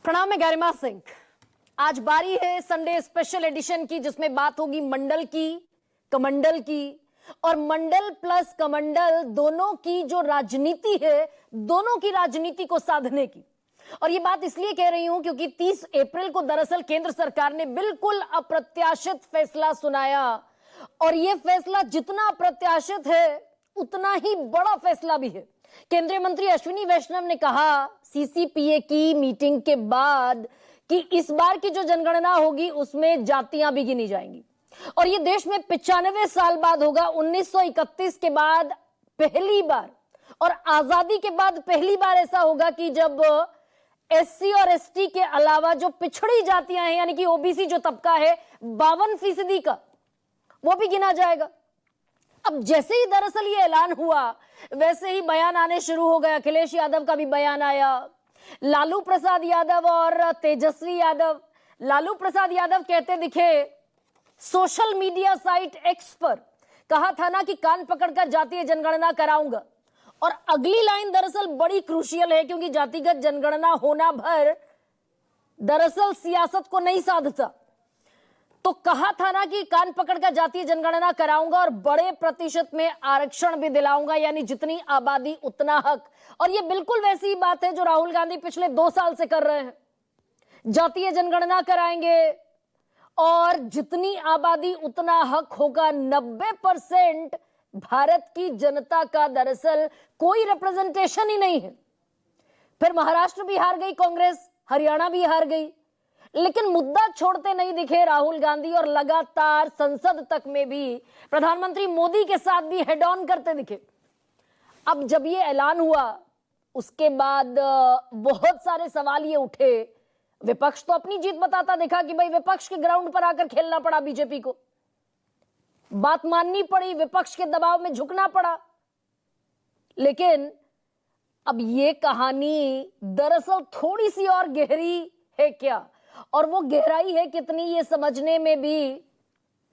प्रणाम, मैं गरिमा सिंह। आज बारी है संडे स्पेशल एडिशन की, जिसमें बात होगी मंडल की, कमंडल की और मंडल प्लस कमंडल दोनों की जो राजनीति है, दोनों की राजनीति को साधने की। और ये बात इसलिए कह रही हूं क्योंकि 30 अप्रैल को दरअसल केंद्र सरकार ने बिल्कुल अप्रत्याशित फैसला सुनाया। और यह फैसला जितना अप्रत्याशित है उतना ही बड़ा फैसला भी है। केंद्रीय मंत्री अश्विनी वैष्णव ने कहा सीसीपीए की मीटिंग के बाद कि इस बार की जो जनगणना होगी उसमें जातियां भी गिनी जाएंगी और ये देश में 95 साल बाद होगा। 1931 के बाद पहली बार और आजादी के बाद पहली बार ऐसा होगा कि जब एससी और एसटी के अलावा जो पिछड़ी जातियां हैं, यानी कि ओबीसी जो तबका है 52% का, वो भी गिना जाएगा। अब जैसे ही दरअसल ये ऐलान हुआ वैसे ही बयान आने शुरू हो गए। अखिलेश यादव का भी बयान आया, लालू प्रसाद यादव और तेजस्वी यादव। लालू प्रसाद यादव कहते दिखे सोशल मीडिया साइट एक्स पर, कहा था ना कि कान पकड़कर जातीय जनगणना कराऊंगा। और अगली लाइन दरअसल बड़ी क्रूशियल है क्योंकि जातिगत जनगणना होना भर दरअसल सियासत को नहीं साधता। तो कहा था ना कि कान पकड़कर जातीय जनगणना कराऊंगा और बड़े प्रतिशत में आरक्षण भी दिलाऊंगा, यानी जितनी आबादी उतना हक। और ये बिल्कुल वैसी ही बात है जो राहुल गांधी पिछले 2 साल से कर रहे हैं। जातीय जनगणना कराएंगे और जितनी आबादी उतना हक होगा। 90% भारत की जनता का दरअसल कोई रिप्रेजेंटेशन ही नहीं है। फिर महाराष्ट्र भी हार गई कांग्रेस, हरियाणा भी हार गई, लेकिन मुद्दा छोड़ते नहीं दिखे राहुल गांधी और लगातार संसद तक में भी प्रधानमंत्री मोदी के साथ भी हेड ऑन करते दिखे। अब जब ये ऐलान हुआ उसके बाद बहुत सारे सवाल ये उठे। विपक्ष तो अपनी जीत बताता दिखा कि भाई विपक्ष के ग्राउंड पर आकर खेलना पड़ा, बीजेपी को बात माननी पड़ी, विपक्ष के दबाव में झुकना पड़ा। लेकिन अब ये कहानी दरअसल थोड़ी सी और गहरी है क्या, और वो गहराई है कितनी, ये समझने में भी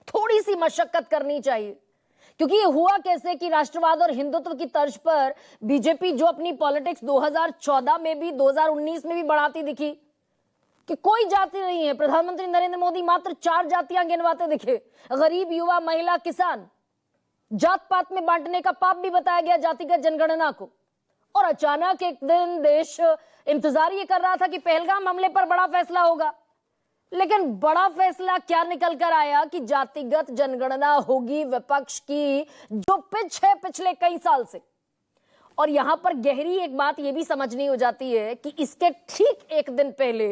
थोड़ी सी मशक्कत करनी चाहिए। क्योंकि ये हुआ कैसे कि राष्ट्रवाद और हिंदुत्व की तर्ज पर बीजेपी जो अपनी पॉलिटिक्स 2014 में भी 2019 में भी बढ़ाती दिखी कि कोई जाति नहीं है। प्रधानमंत्री नरेंद्र मोदी मात्र 4 जातियां गिनवाते दिखे, गरीब, युवा, महिला, किसान। जात पात में बांटने का पाप भी बताया गया जातिगत जनगणना को। और अचानक एक दिन देश इंतजार ये कर रहा था कि पहलगाम हमले पर बड़ा फैसला होगा, लेकिन बड़ा फैसला क्या निकल कर आया कि जातिगत जनगणना होगी विपक्ष की जो पिच है पिछले कई साल से। और यहां पर गहरी एक बात यह भी समझनी हो जाती है कि इसके ठीक एक दिन पहले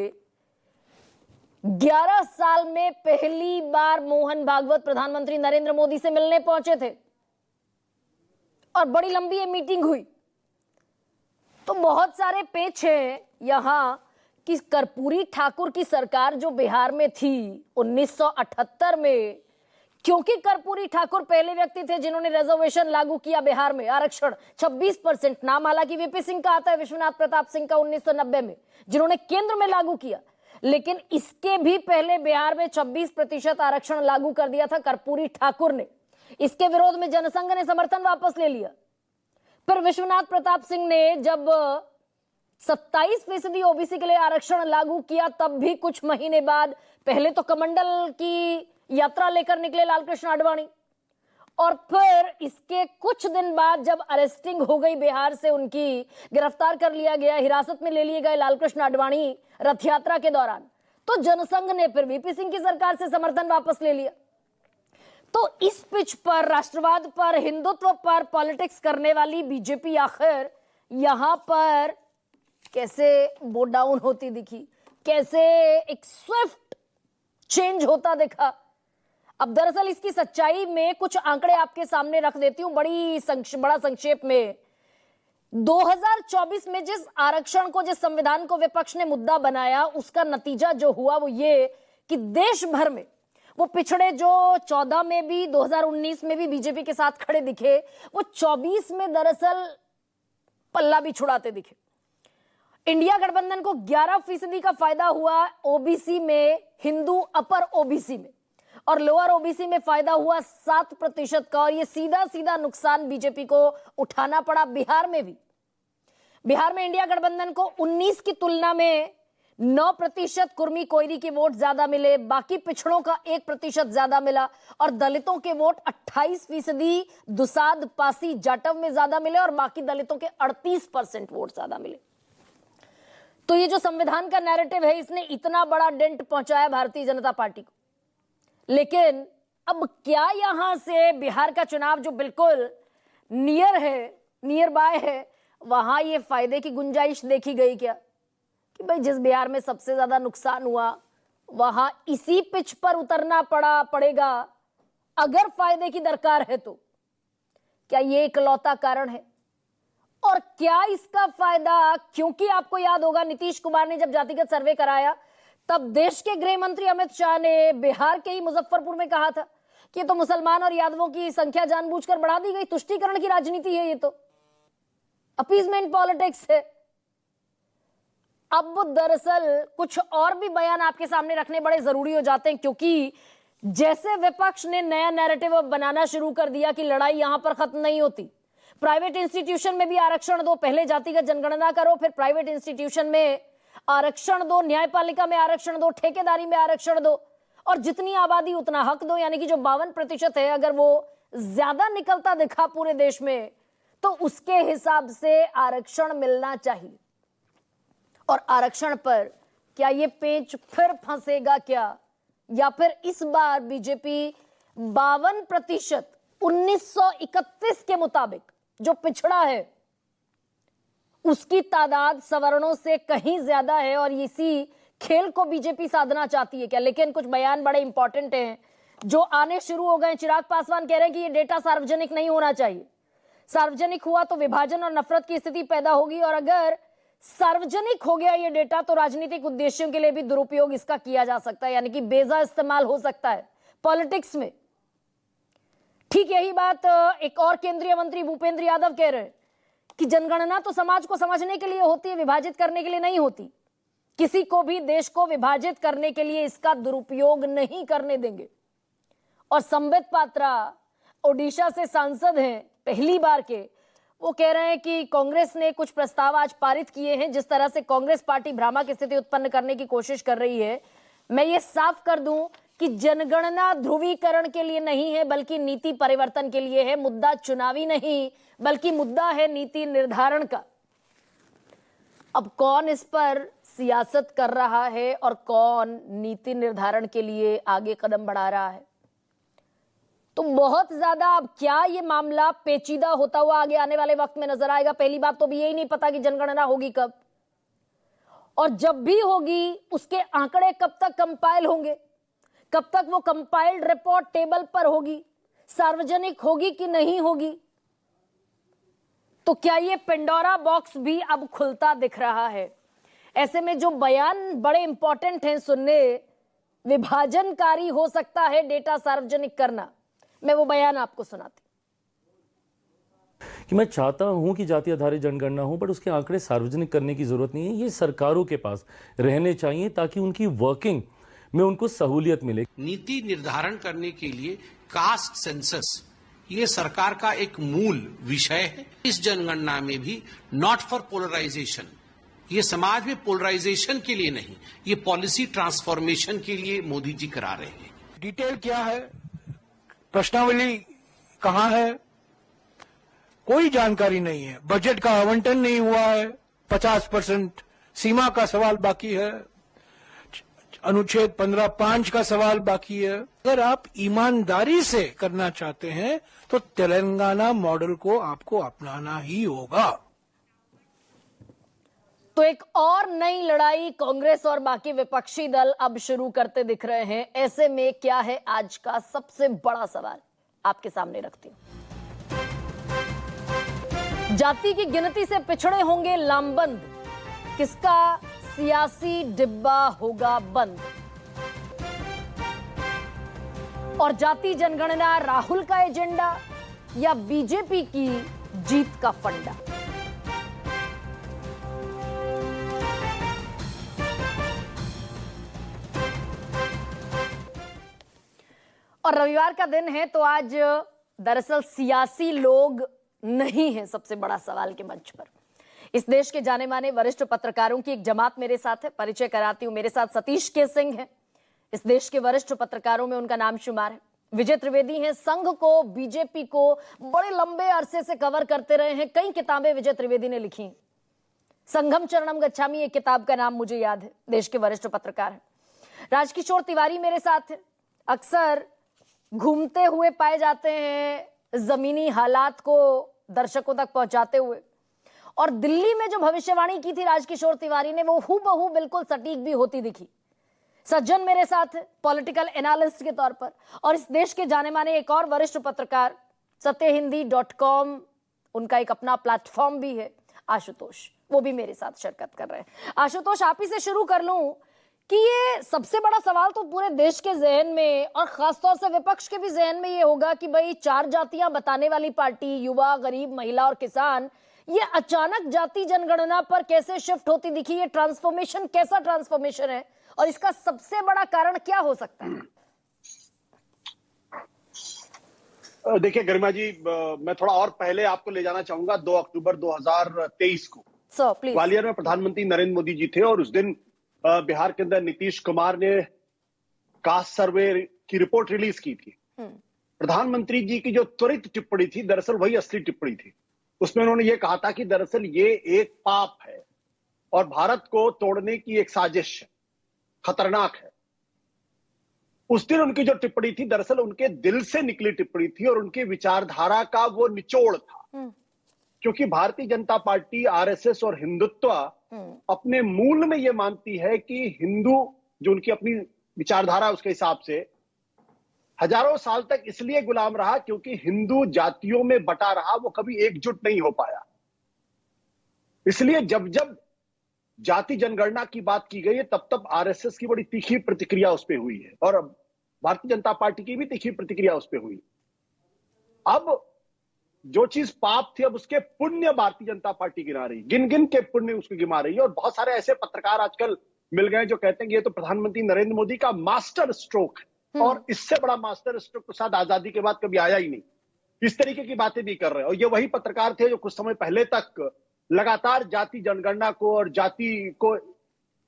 11 साल में पहली बार मोहन भागवत प्रधानमंत्री नरेंद्र मोदी से मिलने पहुंचे थे और बड़ी लंबी ये मीटिंग हुई। तो बहुत सारे पेच हैं यहां कि कर्पूरी ठाकुर की सरकार जो बिहार में थी 1978 में, क्योंकि कर्पूरी ठाकुर पहले व्यक्ति थे जिन्होंने रिजर्वेशन लागू किया बिहार में, आरक्षण 26%। नाम हालांकि वीपी सिंह का आता है, विश्वनाथ प्रताप सिंह का 1990 में, जिन्होंने केंद्र में लागू किया। लेकिन इसके भी पहले बिहार में 26% आरक्षण लागू कर दिया था कर्पूरी ठाकुर ने। इसके विरोध में जनसंघ ने समर्थन वापस ले लिया। फिर विश्वनाथ प्रताप सिंह ने जब 27% ओबीसी के लिए आरक्षण लागू किया, तब भी कुछ महीने बाद पहले तो कमंडल की यात्रा लेकर निकले लालकृष्ण आडवाणी, और फिर इसके कुछ दिन बाद जब अरेस्टिंग हो गई बिहार से, उनकी गिरफ्तार कर लिया गया, हिरासत में ले लिए गए लालकृष्ण आडवाणी रथ यात्रा के दौरान, तो जनसंघ ने फिर वीपी सिंह की सरकार से समर्थन वापस ले लिया। तो इस पिच पर, राष्ट्रवाद पर, हिंदुत्व पर पॉलिटिक्स करने वाली बीजेपी आखिर यहां पर कैसे बो डाउन होती दिखी, कैसे एक स्विफ्ट चेंज होता दिखा। अब दरअसल इसकी सच्चाई में कुछ आंकड़े आपके सामने रख देती हूं बड़ा संक्षेप में। 2024 में जिस आरक्षण को, जिस संविधान को विपक्ष ने मुद्दा बनाया, उसका नतीजा जो हुआ वो ये कि देश भर में वो पिछड़े जो 14 में भी 2019 में भी बीजेपी के साथ खड़े दिखे, वो 24 में दरअसल पल्ला भी छुड़ाते दिखे। इंडिया गठबंधन को 11% का फायदा हुआ ओबीसी में, हिंदू अपर ओबीसी में, और लोअर ओबीसी में फायदा हुआ 7% का। और ये सीधा सीधा नुकसान बीजेपी को उठाना पड़ा बिहार में भी। बिहार में इंडिया गठबंधन को 19 की तुलना में 9% कुर्मी कोयरी के वोट ज्यादा मिले, बाकी पिछड़ों का 1% ज्यादा मिला और दलितों के वोट 28% दुसाद, पासी, जाटव में ज्यादा मिले और बाकी दलितों के 38% वोट ज्यादा मिले। तो ये जो संविधान का नैरेटिव है, इसने इतना बड़ा डेंट पहुंचाया भारतीय जनता पार्टी को। लेकिन अब क्या यहां से बिहार का चुनाव जो बिल्कुल नियर बाय है, वहां ये फायदे की गुंजाइश देखी गई क्या कि भाई जिस बिहार में सबसे ज्यादा नुकसान हुआ वहां इसी पिच पर उतरना पड़ेगा अगर फायदे की दरकार है? तो क्या ये इकलौता कारण है? और क्या इसका फायदा, क्योंकि आपको याद होगा नीतीश कुमार ने जब जातिगत सर्वे कराया तब देश के गृह मंत्री अमित शाह ने बिहार के ही मुजफ्फरपुर में कहा था कि तो मुसलमान और यादवों की संख्या जानबूझकर बढ़ा दी गई, तुष्टीकरण की राजनीति है, ये तो अपीजमेंट पॉलिटिक्स है। अब दरअसल कुछ और भी बयान आपके सामने रखने बड़े जरूरी हो जाते हैं, क्योंकि जैसे विपक्ष ने नया नैरेटिव बनाना शुरू कर दिया कि लड़ाई यहां पर खत्म नहीं होती, प्राइवेट इंस्टीट्यूशन में भी आरक्षण दो, पहले जातिगत जनगणना करो, फिर प्राइवेट इंस्टीट्यूशन में आरक्षण दो, न्यायपालिका में आरक्षण दो, ठेकेदारी में आरक्षण दो, और जितनी आबादी उतना हक दो, यानी कि जो 52% है अगर वो ज्यादा निकलता दिखा पूरे देश में तो उसके हिसाब से आरक्षण मिलना चाहिए। और आरक्षण पर क्या ये पेंच फिर फंसेगा क्या, या फिर इस बार बीजेपी 52% 1931 के मुताबिक जो पिछड़ा है उसकी तादाद सवर्णों से कहीं ज्यादा है और इसी खेल को बीजेपी साधना चाहती है क्या? लेकिन कुछ बयान बड़े इंपॉर्टेंट हैं जो आने शुरू हो गए। चिराग पासवान कह रहे हैं कि ये डेटा सार्वजनिक नहीं होना चाहिए, सार्वजनिक हुआ तो विभाजन और नफरत की स्थिति पैदा होगी, और अगर सार्वजनिक हो गया ये डेटा तो राजनीतिक उद्देश्यों के लिए भी दुरुपयोग इसका किया जा सकता है, यानी कि बेजा इस्तेमाल हो सकता है पॉलिटिक्स में। ठीक यही बात एक और केंद्रीय मंत्री भूपेंद्र यादव कह रहे हैं कि जनगणना तो समाज को समझने के लिए होती है, विभाजित करने के लिए नहीं होती। किसी को भी देश को विभाजित करने के लिए इसका दुरुपयोग नहीं करने देंगे। और संबित पात्रा ओडिशा से सांसद हैं पहली बार के, वो कह रहे हैं कि कांग्रेस ने कुछ प्रस्ताव आज पारित किए हैं, जिस तरह से कांग्रेस पार्टी भ्रामक स्थिति उत्पन्न करने की कोशिश कर रही है। मैं ये साफ कर दूं कि जनगणना ध्रुवीकरण के लिए नहीं है बल्कि नीति परिवर्तन के लिए है। मुद्दा चुनावी नहीं बल्कि मुद्दा है नीति निर्धारण का। अब कौन इस पर सियासत कर रहा है और कौन नीति निर्धारण के लिए आगे कदम बढ़ा रहा है, तो बहुत ज्यादा अब क्या ये मामला पेचीदा होता हुआ आगे आने वाले वक्त में नजर आएगा। पहली बात तो भी यही नहीं पता कि जनगणना होगी कब, और जब भी होगी उसके आंकड़े कब तक कंपाइल होंगे, कब तक वो कंपाइल्ड रिपोर्ट टेबल पर होगी, सार्वजनिक होगी कि नहीं होगी। तो क्या ये पेंडोरा बॉक्स भी अब खुलता दिख रहा है। ऐसे में जो बयान बड़े इंपॉर्टेंट हैं सुनने, विभाजनकारी हो सकता है डेटा सार्वजनिक करना। मैं वो बयान आपको सुनाती कि मैं चाहता हूं कि जाति आधारित जनगणना हो, बट उसके आंकड़े सार्वजनिक करने की जरूरत नहीं है। ये सरकारों के पास रहने चाहिए ताकि उनकी वर्किंग में उनको सहूलियत मिले। नीति निर्धारण करने के लिए कास्ट सेंसस ये सरकार का एक मूल विषय है। इस जनगणना में भी नॉट फॉर पोलराइजेशन, ये समाज में पोलराइजेशन के लिए नहीं, ये पॉलिसी ट्रांसफॉर्मेशन के लिए मोदी जी करा रहे हैं। डिटेल क्या है, प्रश्नावली कहां है, कोई जानकारी नहीं है। बजट का आवंटन नहीं हुआ है, 50% सीमा का सवाल बाकी है, अनुच्छेद 15(5) का सवाल बाकी है। अगर आप ईमानदारी से करना चाहते हैं तो तेलंगाना मॉडल को आपको अपनाना ही होगा। तो एक और नई लड़ाई कांग्रेस और बाकी विपक्षी दल अब शुरू करते दिख रहे हैं। ऐसे में क्या है आज का सबसे बड़ा सवाल, आपके सामने रखती हूं। जाति की गिनती से पिछड़े होंगे लामबंद, किसका सियासी डिब्बा होगा बंद। और जाति जनगणना राहुल का एजेंडा या बीजेपी की जीत का फंडा। और रविवार का दिन है तो आज दरअसल सियासी लोग नहीं है सबसे बड़ा सवाल के मंच पर। इस देश के जाने माने वरिष्ठ पत्रकारों की एक जमात मेरे साथ है, परिचय कराती हूं। मेरे साथ सतीश के सिंह हैं, इस देश के वरिष्ठ पत्रकारों में उनका नाम शुमार है। विजय त्रिवेदी हैं, संघ को, बीजेपी को बड़े लंबे अरसे से कवर करते रहे हैं। कई किताबें विजय त्रिवेदी ने लिखी। संघम चरणम गच्छामि एक किताब का नाम मुझे याद है, देश के वरिष्ठ पत्रकार हैं। राजकिशोर तिवारी मेरे साथ है, अक्सर घूमते हुए पाए जाते हैं, जमीनी हालात को दर्शकों तक पहुंचाते हुए। और दिल्ली में जो भविष्यवाणी की थी राजकिशोर तिवारी ने, वो हूबहू बिल्कुल सटीक भी होती दिखी। सज्जन मेरे साथ है, पॉलिटिकल एनालिस्ट के तौर पर। और इस देश के जाने माने एक और वरिष्ठ पत्रकार, सत्यहिंदी.com, उनका एक अपना प्लेटफॉर्म भी है, आशुतोष, वो भी मेरे साथ शिरकत कर रहे हैं। आशुतोष, आप ही से शुरू कर लूं कि ये सबसे बड़ा सवाल तो पूरे देश के जहन में और खासतौर से विपक्ष के भी जहन में ये होगा कि भाई 4 जातियां बताने वाली पार्टी, युवा, गरीब, महिला और किसान, ये अचानक जाति जनगणना पर कैसे शिफ्ट होती दिखी? ये ट्रांसफॉर्मेशन कैसा ट्रांसफॉर्मेशन है और इसका सबसे बड़ा कारण क्या हो सकता है? देखिए गरिमा जी, मैं थोड़ा और पहले आपको ले जाना चाहूंगा। 2 अक्टूबर 2023 को ग्वालियर में प्रधानमंत्री नरेंद्र मोदी जी थे और उस दिन बिहार के अंदर नीतीश कुमार ने कास्ट सर्वे की रिपोर्ट रिलीज की थी। प्रधानमंत्री जी की जो त्वरित टिप्पणी थी, दरअसल वही असली टिप्पणी थी। उसमें उन्होंने ये कहा था कि दरअसल ये एक पाप है और भारत को तोड़ने की एक साजिश है, खतरनाक है। उस दिन उनकी जो टिप्पणी थी, दरअसल उनके दिल से निकली टिप्पणी थी और उनकी विचारधारा का वो निचोड़ था। क्योंकि भारतीय जनता पार्टी, आरएसएस और हिंदुत्व अपने मूल में ये मानती है कि हिंदू, जो उनकी अपनी विचारधारा उसके हिसाब से, हजारों साल तक इसलिए गुलाम रहा क्योंकि हिंदू जातियों में बटा रहा, वो कभी एकजुट नहीं हो पाया। इसलिए जब जब जाति जनगणना की बात की गई है, तब तब आरएसएस की बड़ी तीखी प्रतिक्रिया उस पर हुई है और भारतीय जनता पार्टी की भी तीखी प्रतिक्रिया उस पर हुई। अब जो चीज पाप थी, अब उसके पुण्य भारतीय जनता पार्टी गिना रही, गिन गिन के पुण्य उसको गिना रही है। और बहुत सारे ऐसे पत्रकार आजकल मिल गए जो कहते हैं कि ये तो प्रधानमंत्री नरेंद्र मोदी का मास्टर स्ट्रोक है और इससे बड़ा मास्टर स्ट्रोक तो शायद आजादी के बाद कभी आया ही नहीं। इस तरीके की बातें भी कर रहे हैं। और ये वही पत्रकार थे जो कुछ समय पहले तक लगातार जाति जनगणना को और जाति को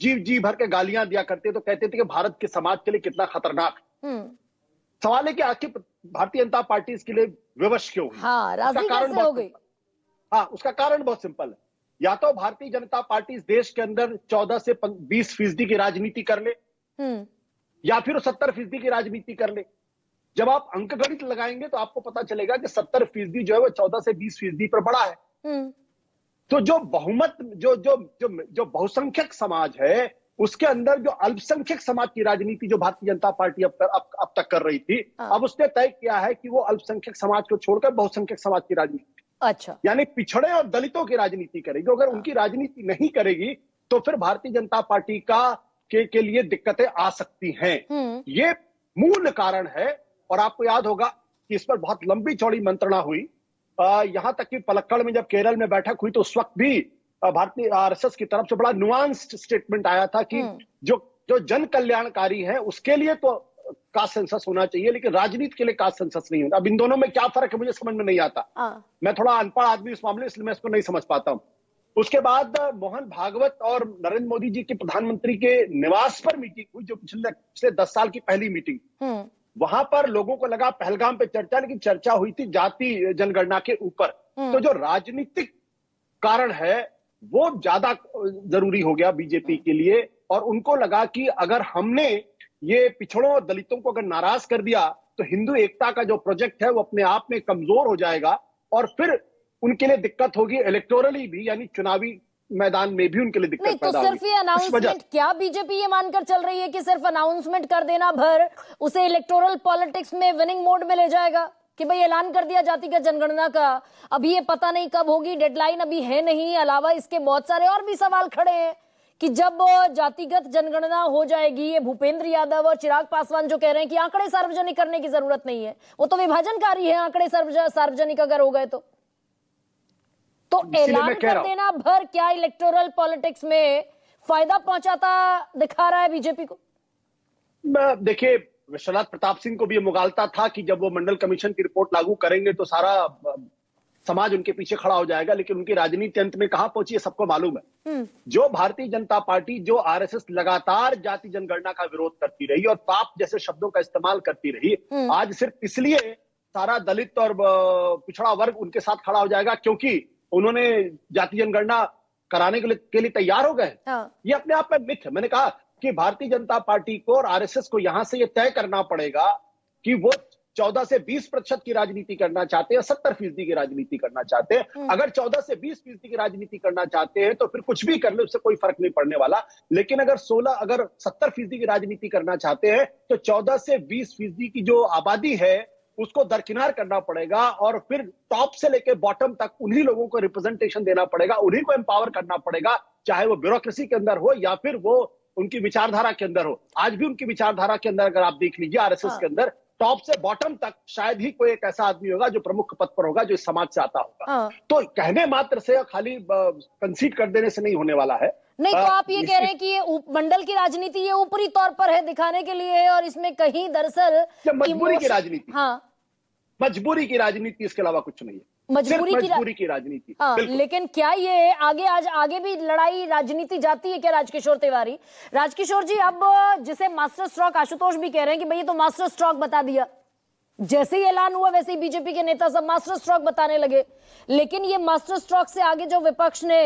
जी भर के गालियां दिया करते, तो कहते थे कि भारत के समाज के लिए कितना खतरनाक है। सवाल है कि आखिर भारतीय जनता पार्टी इसके लिए विवश क्यों हुई? हाँ, राजी कैसे हो गई? हाँ, उसका कारण बहुत सिंपल है। या तो भारतीय जनता पार्टी इस देश के अंदर 14 से 20% की राजनीति कर ले, या फिर 70% की राजनीति कर ले। जब आप अंकगणित लगाएंगे तो आपको पता चलेगा कि 70% जो है वो 14 से 20% पर बड़ा है। तो जो बहुमत, जो बहुसंख्यक समाज है, उसके अंदर जो अल्पसंख्यक समाज की राजनीति जो भारतीय जनता पार्टी अब तक कर रही थी, अब उसने तय किया है कि वो अल्पसंख्यक समाज को छोड़कर बहुसंख्यक समाज की राजनीति, अच्छा, यानी पिछड़े और दलितों की राजनीति करेगी। अगर उनकी राजनीति नहीं करेगी तो फिर भारतीय जनता पार्टी के लिए दिक्कतें आ सकती हैं। ये मूल कारण है। और आपको याद होगा कि इस पर बहुत लंबी चौड़ी मंत्रणा हुई। यहां तक कि पलक्कड़ में जब केरल में बैठक हुई तो उस वक्त भी भारतीय आरएसएस की तरफ से बड़ा नुआंस्ड स्टेटमेंट आया था कि जो जन कल्याणकारी है उसके लिए तो कास्ट सेंसस होना चाहिए, लेकिन राजनीति के लिए कास्ट सेंसस नहीं होता। अब इन दोनों में क्या फर्क है मुझे समझ में नहीं आता। मैं थोड़ा अनपढ़ आदमी इस मामले, इसलिए मैं इसको नहीं समझ पाता हूं। उसके बाद मोहन भागवत और नरेंद्र मोदी जी के प्रधानमंत्री के निवास पर मीटिंग हुई, जो पिछले 10 साल की पहली मीटिंग। वहां पर लोगों को लगा पहलगाम पे चर्चा, लेकिन चर्चा हुई थी जाति जनगणना के ऊपर। तो जो राजनीतिक कारण है वो ज्यादा जरूरी हो गया बीजेपी के लिए। और उनको लगा कि अगर हमने ये पिछड़ों और दलितों को अगर नाराज कर दिया तो हिंदू एकता का जो प्रोजेक्ट है वो अपने आप में कमजोर हो जाएगा और फिर उनके लिए दिक्कत होगी इलेक्टोरली भी, यानी चुनावी मैदान में भी उनके लिए दिक्कत पैदा होगी। तो सिर्फ ये अनाउंसमेंट, क्या बीजेपी ये मानकर चल रही है कि सिर्फ अनाउंसमेंट कर देना भर उसे इलेक्टोरल पॉलिटिक्स में विनिंग मोड में ले जाएगा कि भाई ऐलान कर दिया जातिगत जनगणना का, अभी ये पता नहीं कब होगी, डेडलाइन अभी है नहीं। अलावा इसके बहुत सारे और भी सवाल खड़े हैं कि जब जातिगत जनगणना हो जाएगी, ये भूपेंद्र यादव और चिराग पासवान जो कह रहे हैं कि आंकड़े सार्वजनिक करने की जरूरत नहीं है, वो तो विभाजनकारी है आंकड़े सार्वजनिक अगर हो गए तो ऐलान कर देना भर क्या इलेक्टोरल पॉलिटिक्स में फायदा पहुंचाता दिखा रहा है बीजेपी को? देखिए, विश्वनाथ प्रताप सिंह को भी ये मुगालता था कि जब वो मंडल कमीशन की रिपोर्ट लागू करेंगे तो समाज उनके पीछे खड़ा हो जाएगा, लेकिन उनकी राजनीति अंत में कहां पहुंची है सबको मालूम है। जो भारतीय जनता पार्टी, जो आरएसएस लगातार जाति जनगणना का विरोध करती रही और पाप जैसे शब्दों का इस्तेमाल करती रही, आज सिर्फ इसलिए सारा दलित और पिछड़ा वर्ग उनके साथ खड़ा हो जाएगा क्योंकि उन्होंने जाति जनगणना कराने के लिए तैयार हो गए। ये अपने आप में मिथ है। मैंने कहा कि भारतीय जनता पार्टी को और आरएसएस को यहां से यह तय करना पड़ेगा कि वो 14 से 20% की राजनीति करना चाहते हैं, 70% की राजनीति करना चाहते हैं। अगर 14 से 20% की राजनीति करना चाहते हैं तो फिर कुछ भी कर ले, उससे कोई फर्क नहीं पड़ने वाला। लेकिन अगर 70% की राजनीति करना चाहते हैं तो 14 से 20% की जो आबादी है उसको दरकिनार करना पड़ेगा और फिर टॉप से लेकर बॉटम तक उन्हीं लोगों को रिप्रेजेंटेशन देना पड़ेगा, उन्हीं को एम्पावर करना पड़ेगा, चाहे वो ब्यूरोक्रेसी के अंदर हो या फिर वो उनकी विचारधारा के अंदर हो। आज भी उनकी विचारधारा के अंदर अगर आप देख लीजिए आरएसएस के अंदर टॉप से बॉटम तक शायद ही कोई एक ऐसा आदमी होगा जो प्रमुख पद पर होगा जो इस समाज से आता होगा। तो कहने मात्र से खाली कंसीड कर देने से नहीं होने वाला है। नहीं तो आप ये कह रहे हैं कि ये मंडल की राजनीति ये ऊपरी तौर पर है, दिखाने के लिए है और इसमें कहीं दरअसल मजबूरी की राजनीति, हाँ मजबूरी की राजनीति, इसके अलावा कुछ नहीं है। मजबूरी की राजनीति। लेकिन क्या ये आगे भी लड़ाई राजनीति जाती है क्या राजकिशोर तिवारी? राजकिशोर जी, अब जिसे मास्टर स्ट्रोक आशुतोष भी कह रहे हैं कि भाई ये तो मास्टर स्ट्रोक बता दिया, जैसे ही ऐलान हुआ वैसे ही बीजेपी के नेता सब मास्टर स्ट्रोक बताने लगे। लेकिन ये मास्टर स्ट्रोक से आगे जो विपक्ष ने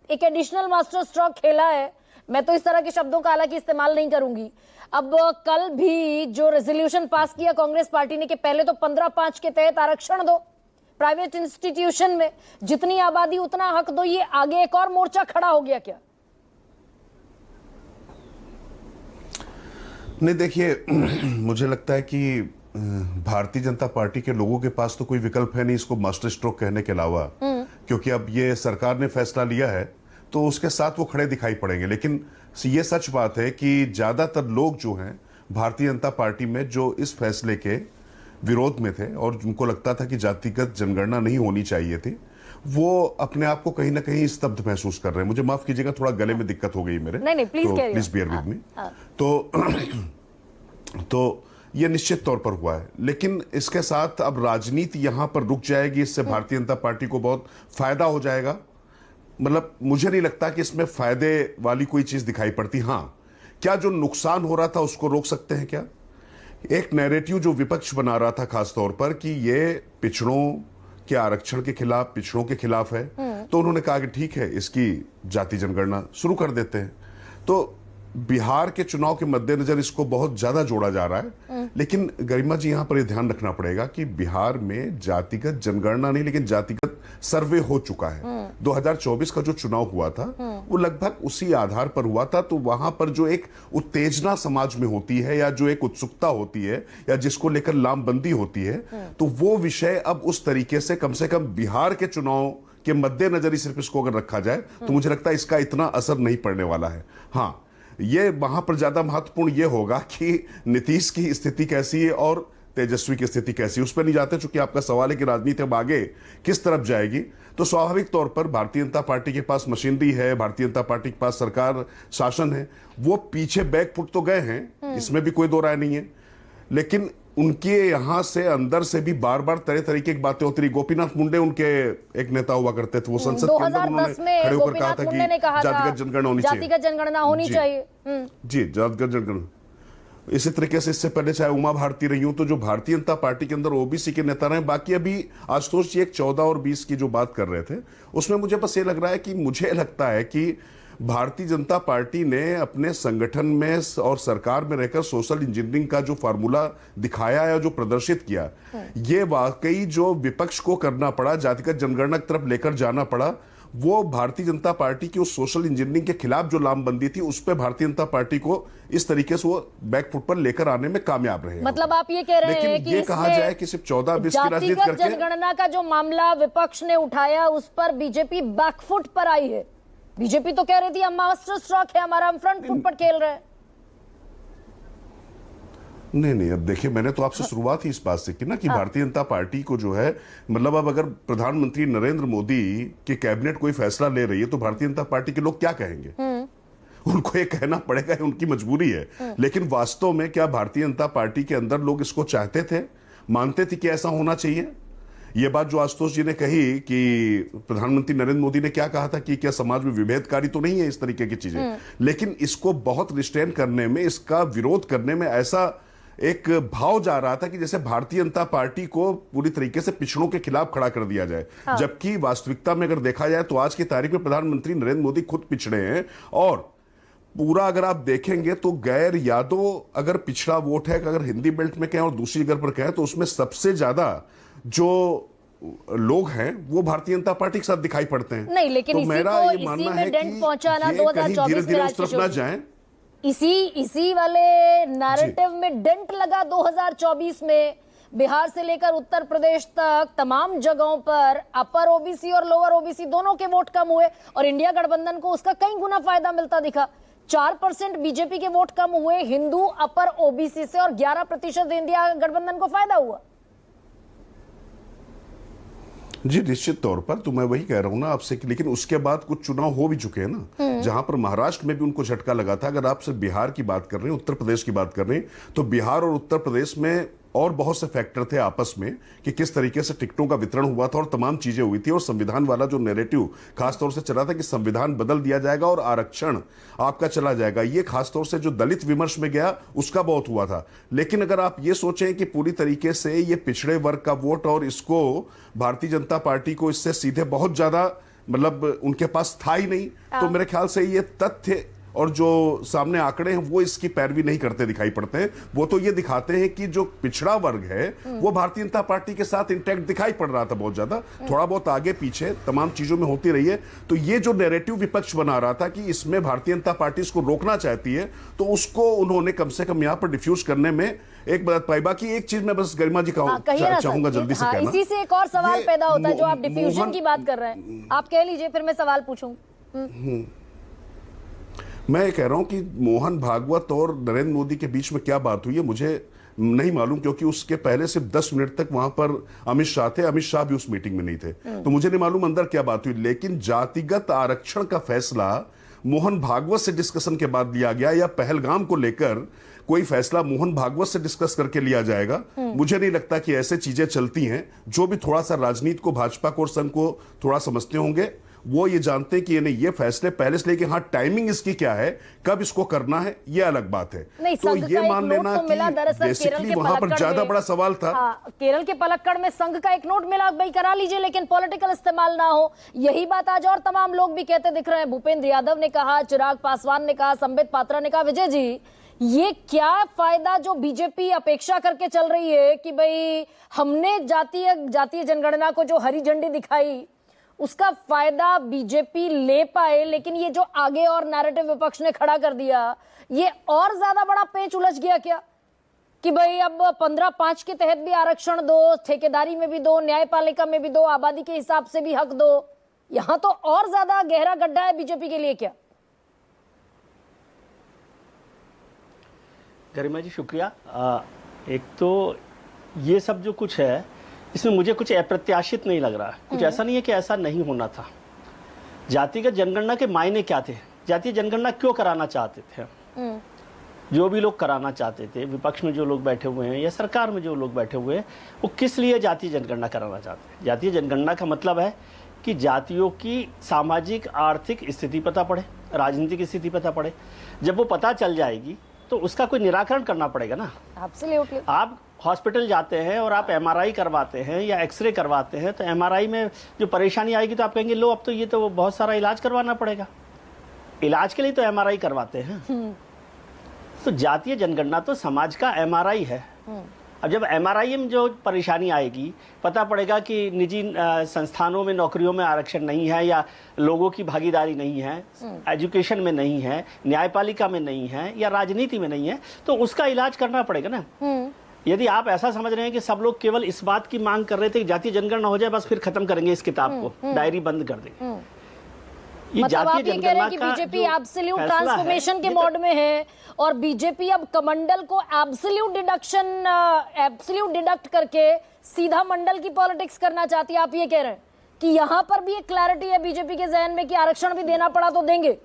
एक एडिशनल मास्टर स्ट्रोक खेला है, मैं तो इस तरह के शब्दों का हालांकि इस्तेमाल नहीं करूंगी। अब कल भी जो रेजोल्यूशन पास किया कांग्रेस पार्टी ने कि पहले तो 15/5 के तहत आरक्षण दो प्राइवेट इंस्टीट्यूशन में, जितनी आबादी उतना हक दो, ये आगे एक और मोर्चा खड़ा हो गया क्या? नहीं, देखिए मुझे लगता है कि भारतीय जनता पार्टी के लोगों के पास तो कोई विकल्प है नहीं इसको मास्टर स्ट्रोक कहने के अलावा, क्योंकि अब ये सरकार ने फैसला लिया है तो उसके साथ वो खड़े दिखाई पड़ेंगे। लेकिन ये सच बात है कि ज्यादातर लोग जो हैं भारतीय जनता पार्टी में जो इस फैसले के विरोध में थे और उनको लगता था कि जातिगत जनगणना नहीं होनी चाहिए थी, वो अपने आप को कहीं ना कहीं स्तब्ध महसूस कर रहे हैं। मुझे माफ कीजिएगा, थोड़ा गले में दिक्कत हो गई मेरे। नहीं, प्लीज बियर विद मी। तो ये निश्चित तौर पर हुआ है, लेकिन इसके साथ अब राजनीति यहां पर रुक जाएगी, इससे भारतीय जनता पार्टी को बहुत फायदा हो जाएगा। मतलब मुझे नहीं लगता कि इसमें फायदे वाली कोई चीज दिखाई पड़ती। हाँ, क्या जो नुकसान हो रहा था उसको रोक सकते हैं क्या? एक नैरेटिव जो विपक्ष बना रहा था खास तौर पर कि ये पिछड़ों के आरक्षण के खिलाफ, पिछड़ों के खिलाफ है, तो उन्होंने कहा कि ठीक है, इसकी जाति जनगणना शुरू कर देते हैं। तो बिहार के चुनाव के मद्देनजर इसको बहुत ज्यादा जोड़ा जा रहा है। लेकिन गरिमा जी, यहां पर यह ध्यान रखना पड़ेगा कि बिहार में जातिगत जनगणना नहीं, लेकिन जातिगत सर्वे हो चुका है। 2024 का जो चुनाव हुआ था वो लगभग उसी आधार पर हुआ था। तो वहां पर जो एक उत्तेजना समाज में होती है या जो एक उत्सुकता होती है या जिसको लेकर लामबंदी होती है, तो वो विषय अब उस तरीके से कम बिहार के चुनाव के मद्देनजर ही सिर्फ इसको अगर रखा जाए तो मुझे लगता है इसका इतना असर नहीं पड़ने वाला है। हाँ, ये वहां पर ज्यादा महत्वपूर्ण ये होगा कि नीतीश की स्थिति कैसी है और तेजस्वी की स्थिति कैसी है, उस पर नहीं जाते। चूंकि आपका सवाल है कि राजनीति अब आगे किस तरफ जाएगी, तो स्वाभाविक तौर पर भारतीय जनता पार्टी के पास मशीनरी है, भारतीय जनता पार्टी के पास सरकार शासन है, वो पीछे बैकफुट तो गए हैं, इसमें भी कोई दो राय नहीं है। लेकिन उनके यहां से अंदर से भी बार बार तरह की बातें होती रही। गोपीनाथ मुंडे उनके एक नेता हुआ करते थे, वो संसद के अंदर उन्होंने खड़े होकर कहा था कि जातिगत जनगणना होनी चाहिए, जातिगत जनगणना होनी चाहिए। जी, जातिगत जनगणना। इसी तरीके से इससे पहले चाहे उमा भारती रही हूं, तो जो भारतीय जनता पार्टी के अंदर ओबीसी के नेता रहे। बाकी अभी आशुतोष जी एक 14 और 20 की जो बात कर रहे थे, उसमें मुझे बस ये लग रहा है कि मुझे लगता है कि भारतीय जनता पार्टी ने अपने संगठन में और सरकार में रहकर सोशल इंजीनियरिंग का जो फार्मूला दिखाया है, जो प्रदर्शित किया, ये वाकई जो विपक्ष को करना पड़ा, जातिगत जनगणना की तरफ लेकर जाना पड़ा, वो भारतीय जनता पार्टी की उस सोशल इंजीनियरिंग के खिलाफ जो लामबंदी थी, उस पर भारतीय जनता पार्टी को इस तरीके से वो बैकफुट पर लेकर आने में कामयाब रहे। मतलब आप ये कह रहे हैं कि ये कहा जाए कि सिर्फ 14-20 की राजनीति करके जनगणना का जो मामला विपक्ष ने उठाया उस पर बीजेपी बैकफुट पर आई है। बीजेपी तो कह रही थी हम मास्टर स्ट्रोक है हमारा, हम फ्रंट फुट पर खेल रहे हैं। नहीं, अब देखिए, मैंने तो आपसे शुरुआत ही इस बात से की ना कि भारतीय जनता पार्टी को जो है, मतलब अब अगर प्रधानमंत्री नरेंद्र मोदी की कैबिनेट कोई फैसला ले रही है तो भारतीय जनता पार्टी के लोग क्या कहेंगे? उनको ये कहना पड़ेगा, उनकी मजबूरी है। लेकिन वास्तव में क्या भारतीय जनता पार्टी के अंदर लोग इसको चाहते थे, मानते थे कि ऐसा होना चाहिए, ये बात जो आशुतोष जी ने कही कि प्रधानमंत्री नरेंद्र मोदी ने क्या कहा था कि क्या समाज में विभेदकारी तो नहीं है इस तरीके की चीजें, लेकिन इसको बहुत रिस्ट्रेन करने में, इसका विरोध करने में ऐसा एक भाव जा रहा था कि जैसे भारतीय जनता पार्टी को पूरी तरीके से पिछड़ों के खिलाफ खड़ा कर दिया जाए। जबकि वास्तविकता में अगर देखा जाए तो आज की तारीख में प्रधानमंत्री नरेंद्र मोदी खुद पिछड़े हैं, और पूरा अगर आप देखेंगे तो गैर यादव अगर पिछड़ा वोट है, अगर हिंदी बेल्ट में कहें और दूसरी जगह पर कहें, तो उसमें सबसे ज्यादा जो लोग हैं वो भारतीय जनता पार्टी के साथ दिखाई पड़ते हैं। नहीं, लेकिन तो इसी मेरा को ये इसी मानना में है डेंट कि पहुंचाना ये 2024 धीरे में धीरे उस राजकिशोर तरफ ना जी। जाएं। इसी वाले नैरेटिव में डेंट लगा 2024 में। बिहार से लेकर उत्तर प्रदेश तक तमाम जगहों पर अपर ओबीसी और लोअर ओबीसी दोनों के वोट कम हुए, और इंडिया गठबंधन को उसका कई गुना फायदा मिलता दिखा। 4% बीजेपी के वोट कम हुए हिंदू अपर ओबीसी से, और 11% इंडिया गठबंधन को फायदा हुआ। जी निश्चित तौर पर, तो मैं वही कह रहा हूं ना आपसे कि लेकिन उसके बाद कुछ चुनाव हो भी चुके हैं ना, जहां पर महाराष्ट्र में भी उनको झटका लगा था। अगर आप सिर्फ बिहार की बात कर रहे हैं, उत्तर प्रदेश की बात कर रहे हैं, तो बिहार और उत्तर प्रदेश में और बहुत से फैक्टर थे आपस में कि किस तरीके से टिकटों का वितरण हुआ था और तमाम चीजें हुई थी। और संविधान वाला जो नैरेटिव खासतौर से चला था कि संविधान बदल दिया जाएगा और आरक्षण आपका चला जाएगा, ये खासतौर से जो दलित विमर्श में गया उसका बहुत हुआ था। लेकिन अगर आप ये सोचें कि पूरी तरीके से ये पिछड़े वर्ग का वोट और इसको भारतीय जनता पार्टी को इससे सीधे बहुत ज्यादा मतलब उनके पास था ही नहीं, तो मेरे ख्याल से ये तथ्य और जो सामने आंकड़े हैं वो इसकी पैरवी नहीं करते दिखाई पड़ते हैं। वो तो ये दिखाते हैं कि जो पिछड़ा वर्ग है वो भारतीय जनता पार्टी के साथ इंटैक्ट दिखाई पड़ रहा था बहुत ज्यादा, थोड़ा बहुत आगे पीछे तमाम चीजों में होती रही है। तो ये जो नैरेटिव विपक्ष बना रहा था कि इसमें भारतीय जनता पार्टी इसको रोकना चाहती है, तो उसको उन्होंने कम से कम यहां पर डिफ्यूज करने में एक मदद पाई। बाकी एक चीज मैं बस गरिमा जी चाहूंगा जल्दी से कहना, इसी से एक और सवाल पैदा होता है जो आप डिफ्यूजन की बात कर रहे हैं, आप कह लीजिए फिर मैं सवाल पूछूं। मैं कह रहा हूं कि मोहन भागवत और नरेंद्र मोदी के बीच में क्या बात हुई है मुझे नहीं मालूम, क्योंकि उसके पहले सिर्फ 10 मिनट तक वहां पर अमित शाह थे, अमित शाह भी उस मीटिंग में नहीं थे, तो मुझे नहीं मालूम अंदर क्या बात हुई। लेकिन जातिगत आरक्षण का फैसला मोहन भागवत से डिस्कशन के बाद लिया गया, या पहलगाम को लेकर कोई फैसला मोहन भागवत से डिस्कस करके लिया जाएगा, मुझे नहीं लगता कि ऐसे चीजें चलती हैं। जो भी थोड़ा सा राजनीति को, भाजपा को और संघ को थोड़ा समझते होंगे वो ये जानते हैं कि ये फैसले पहले से लेके, हाँ टाइमिंग इसकी क्या है, कब इसको करना है, ये अलग बात है। तो ये मान लेना कि बेसिकली वहां पर ज्यादा बड़ा सवाल था। केरल के पलक्कड़ में संघ का एक नोट मिला, भाई करा लीजिए, लेकिन पॉलिटिकल इस्तेमाल ना हो। यही बात आज और तमाम लोग भी कहते दिख रहे हैं। भूपेंद्र यादव ने कहा, चिराग पासवान ने कहा, संबित पात्रा ने कहा। विजय जी, ये क्या फायदा जो बीजेपी अपेक्षा करके चल रही है कि भाई हमने जातीय जनगणना को जो हरी झंडी दिखाई उसका फायदा बीजेपी ले पाए, लेकिन ये जो आगे और नैरेटिव विपक्ष ने खड़ा कर दिया, ये और ज्यादा बड़ा पेच उलझ गया क्या कि भाई अब 15-5 के तहत भी आरक्षण दो, ठेकेदारी में भी दो, न्यायपालिका में भी दो, आबादी के हिसाब से भी हक दो। यहां तो और ज्यादा गहरा गड्ढा है बीजेपी के लिए क्या? गरिमा जी शुक्रिया। एक तो ये सब जो कुछ है इसमें मुझे कुछ अप्रत्याशित नहीं लग रहा है। कुछ ऐसा नहीं है कि ऐसा नहीं होना था। जातिगत जनगणना के मायने क्या थे, जातीय जनगणना क्यों कराना चाहते थे? जो भी लोग कराना चाहते थे, विपक्ष में जो लोग बैठे हुए हैं या सरकार में जो लोग बैठे हुए हैं, वो किस लिए जातीय जनगणना कराना चाहते हैं? जातीय जनगणना का मतलब है कि जातियों की सामाजिक आर्थिक स्थिति पता पड़े, राजनीतिक स्थिति पता पड़े। जब वो पता चल जाएगी तो उसका कोई निराकरण करना पड़ेगा ना। एब्सोल्युटली। आप हॉस्पिटल जाते हैं और आप एमआरआई करवाते हैं या एक्सरे करवाते हैं, तो एमआरआई में जो परेशानी आएगी तो आप कहेंगे लो अब तो ये तो बहुत सारा इलाज करवाना पड़ेगा। इलाज के लिए तो एमआरआई करवाते हैं। तो जातीय जनगणना तो समाज का एमआरआई है। अब जब एमआरआई में जो परेशानी आएगी, पता पड़ेगा कि निजी संस्थानों में नौकरियों में आरक्षण नहीं है, या लोगों की भागीदारी नहीं है, एजुकेशन में नहीं है, न्यायपालिका में नहीं है, या राजनीति में नहीं है, तो उसका इलाज करना पड़ेगा ना। यदि आप ऐसा समझ रहे हैं कि सब लोग केवल इस बात की मांग कर रहे थे कि जातीय जनगणना हो जाए, बस फिर खत्म करेंगे इस किताब को, डायरी बंद कर देंगे। मतलब आप ये कह रहे हैं कि बीजेपी एब्सोल्यूट ट्रांसफॉर्मेशन के मोड में है, और बीजेपी अब कमंडल को एब्सोल्यूट डिडक्ट करके सीधा मंडल की पॉलिटिक्स करना चाहती है। आप ये कह रहे हैं कि यहां पर भी एक क्लैरिटी है बीजेपी के जहन में कि आरक्षण भी देना पड़ा तो देंगे?